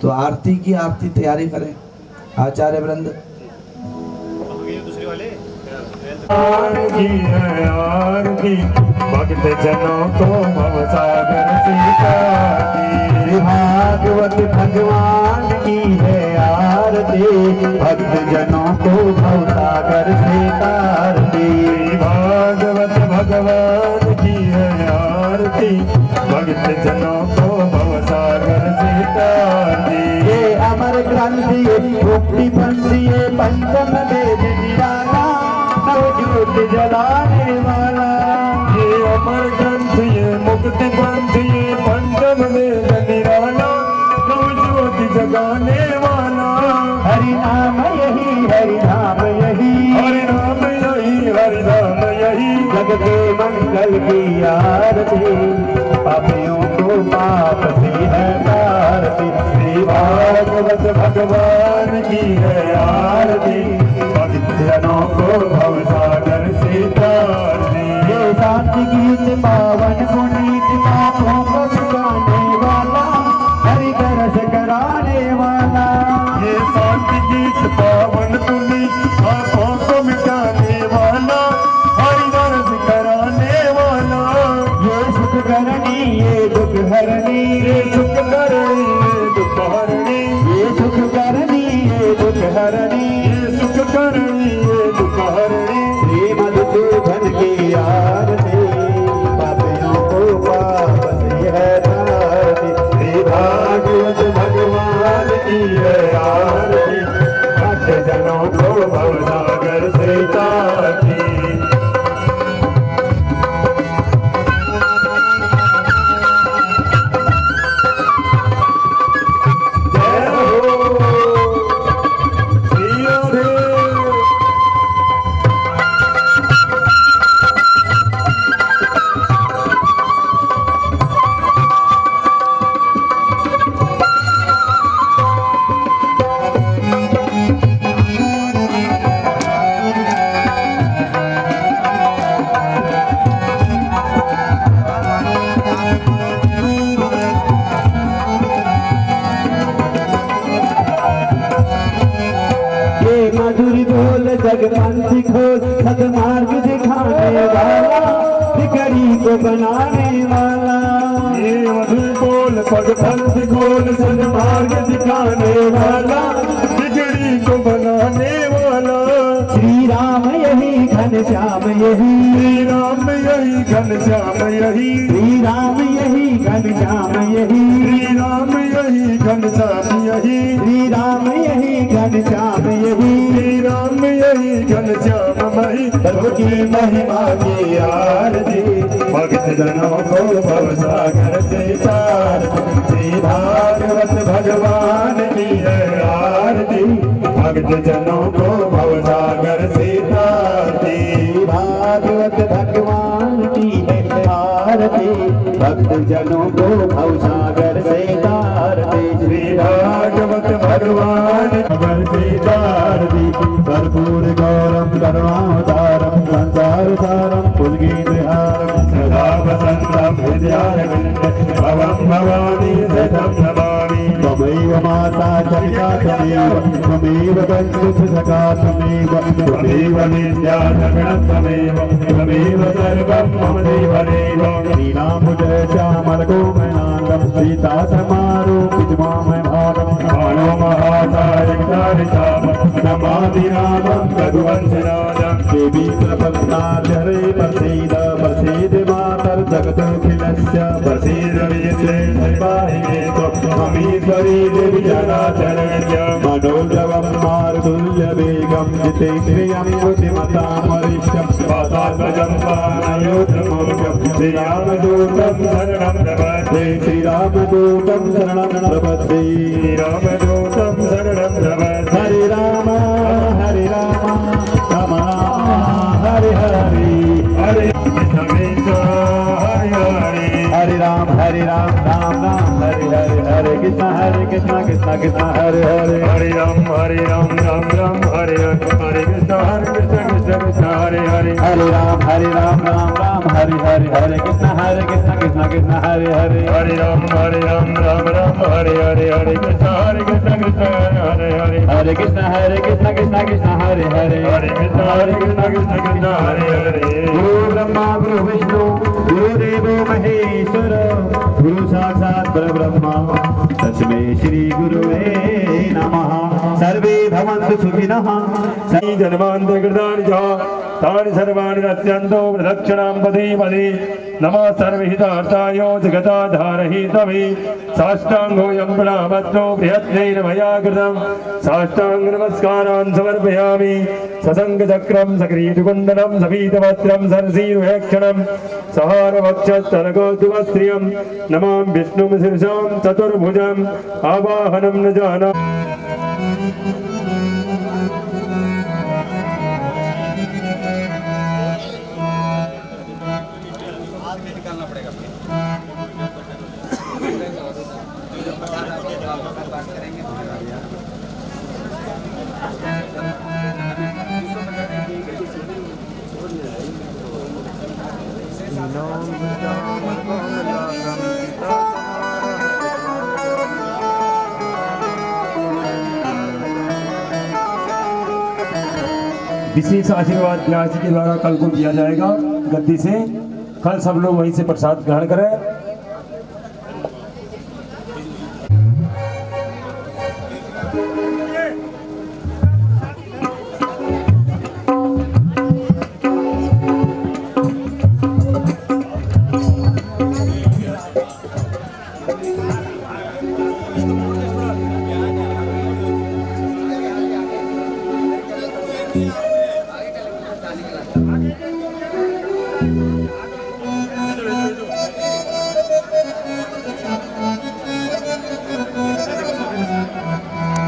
तो आरती की तैयारी करें आचार्य वृंद। आरती है आरती भक्त जनों को भवसागर से तारती। भागवत भगवान की है आरती भक्त जनों को भवसागर से तारती। भागवत भगवान की है आरती भक्त जनों को भवसागर से तारती। ये अमर ग्रंथ ये मुक्ति पंथ ये पंचम वेद निराला नवज्योत जलाने वाला। ये अमर ग्रंथ ये मुक्ति पंथ ये पंचम वेद निराला नवज्योत जगाने वाला। हरि नाम यही हरि नाम यही हरि नाम यही हरि नाम यही जग के मंगल की आरती पापियों को पाप से है तारती। श्री भागवत भगवान की है आरती भक्त जनों को भवसागर से तारती। ये शांति गीत पावन पुनीत पापों को छुड़ाने वाला हरि तरस कराने वाला। ये शांति गीत पावन पुनीत पापों को मिटाने वाला हरि तरस कराने वाला। ये सुख करनी ये दुख हरनी ये सुख करनी ये दुख हरनी। ये सुख करनी ये दुख हरनी ये सुख करनी ये दुख हरनी। श्री मधुसूदन की आरती पापियों को पाप से है तारती। श्री भागवत भगवान की है आरती भक्त जनों को भवसागर से तारती। जय हो श्री राधे। ये मधुर बोल जगपंथी खोल सदमार्ग दिखाने वाला बिगड़ी को बनाने वाला। ये मधुर बोल पगपंथ गोल सन्मार्ग दिखाने वाला बिगड़ी को बनाने वाला। श्री राम यही घनश्याम यही श्री राम यही घनश्याम यही श्री राम यही घनश्याम यही श्री राम यही घनश्याम यही श्री राम यही घनश्याम यही श्री राम यही घनश्याम मही सबकी महिमा की आरती भक्त जनों को भवसागर से तारती। श्री भागवत भगवान की है आरती भक्त जनों को भवसागर से तारती। भागवत भगवान की है आरती भक्त जनों को भवसागर से तारती। श्री भागवत भगवान भगवान से तारती कर्पूर गौरम करुणावतारम संसार सारम पुलगीन्द्रहारम सदा वसन्तं हृदयारविन्द भवं भवानी सतं नमामि। त्वमेव माता च पिता त्वमेव त्वमेव बन्धुः सखा त्वमेव त्वमेव विद्या जगत् त्वमेव त्वमेव सर्वं मम देवदेव। श्रीरामुजय श्यामलकोमलाङ्गं सीता समारोपित मामय भागं बाणो महासायकचारिताम नमामि रामं रघुवंशनाथं। देवी प्रपन्नार्य प्रसीद प्रसीद मातर् जगदखिलस्य प्रसीद विजयेन्द्रपाहि मे त्वमीश्वरी देवी जनाचरण्य। मनोजवं मारुतुल्यवेगं जितेन्द्रियं बुद्धिमतां वरिष्ठं वातात्मजं वानयोधमूर्खं श्रीरामदूतं शरणं प्रपद्ये। श्रीरामदूतं शरणं प्रपद्ये श्रीरामदूतं शरणं प्रपद्ये। हरे राम राम राम हरे हरे हरे कृष्ण कृष्ण हरे हरे हरे राम राम हरे हरे हरे कृष्ण कृष्ण कृष्ण हरे हरे हरे राम राम राम हरे हरे कृष्ण कृष्ण कृष्ण हरे हरे हरे हरे राम राम राम हरे हरे हरे कृष्ण कृष्ण कृष्ण हरे हरे हरे राम राम राम हरे हरे हरे कृष्ण कृष्ण हरे हरे हरे कृष्ण कृष्ण कृष्ण हरे हरे हरे कृष्ण कृष्ण हरे हरे गुरु ब्रह्मा गुरु विष्णु गुरुदेवो महेश्वर गुरु साक्षात् परब्रह्म तस्मै श्री गुरुवे नमः सर्वे भवन्तु सुखिनः जन्मान्तकृतानि च तानि सर्वाणि अत्यन्तो प्रदक्षिणां पदे पदे नमः सर्वहितार्थाय जगदाधारहितवे साष्टाङ्गोऽयं प्रणामत्तो बृहत्तेन मया कृतं साष्टाङ्गनमस्कारान् समर्पयामि सशङ्खचक्रं सकिरीटकुण्डलं सपीतवस्त्रं सरसीरुहेक्षणं सहारवक्षस्तनकोद्भवस्त्रियं नमामि विष्णुं शीर्षां चतुर्भुजम् आवाहनं न जानामि विशेष आशीर्वाद न्यासी के द्वारा कल को दिया जाएगा गद्दी से। कल सब लोग वहीं से प्रसाद ग्रहण करें।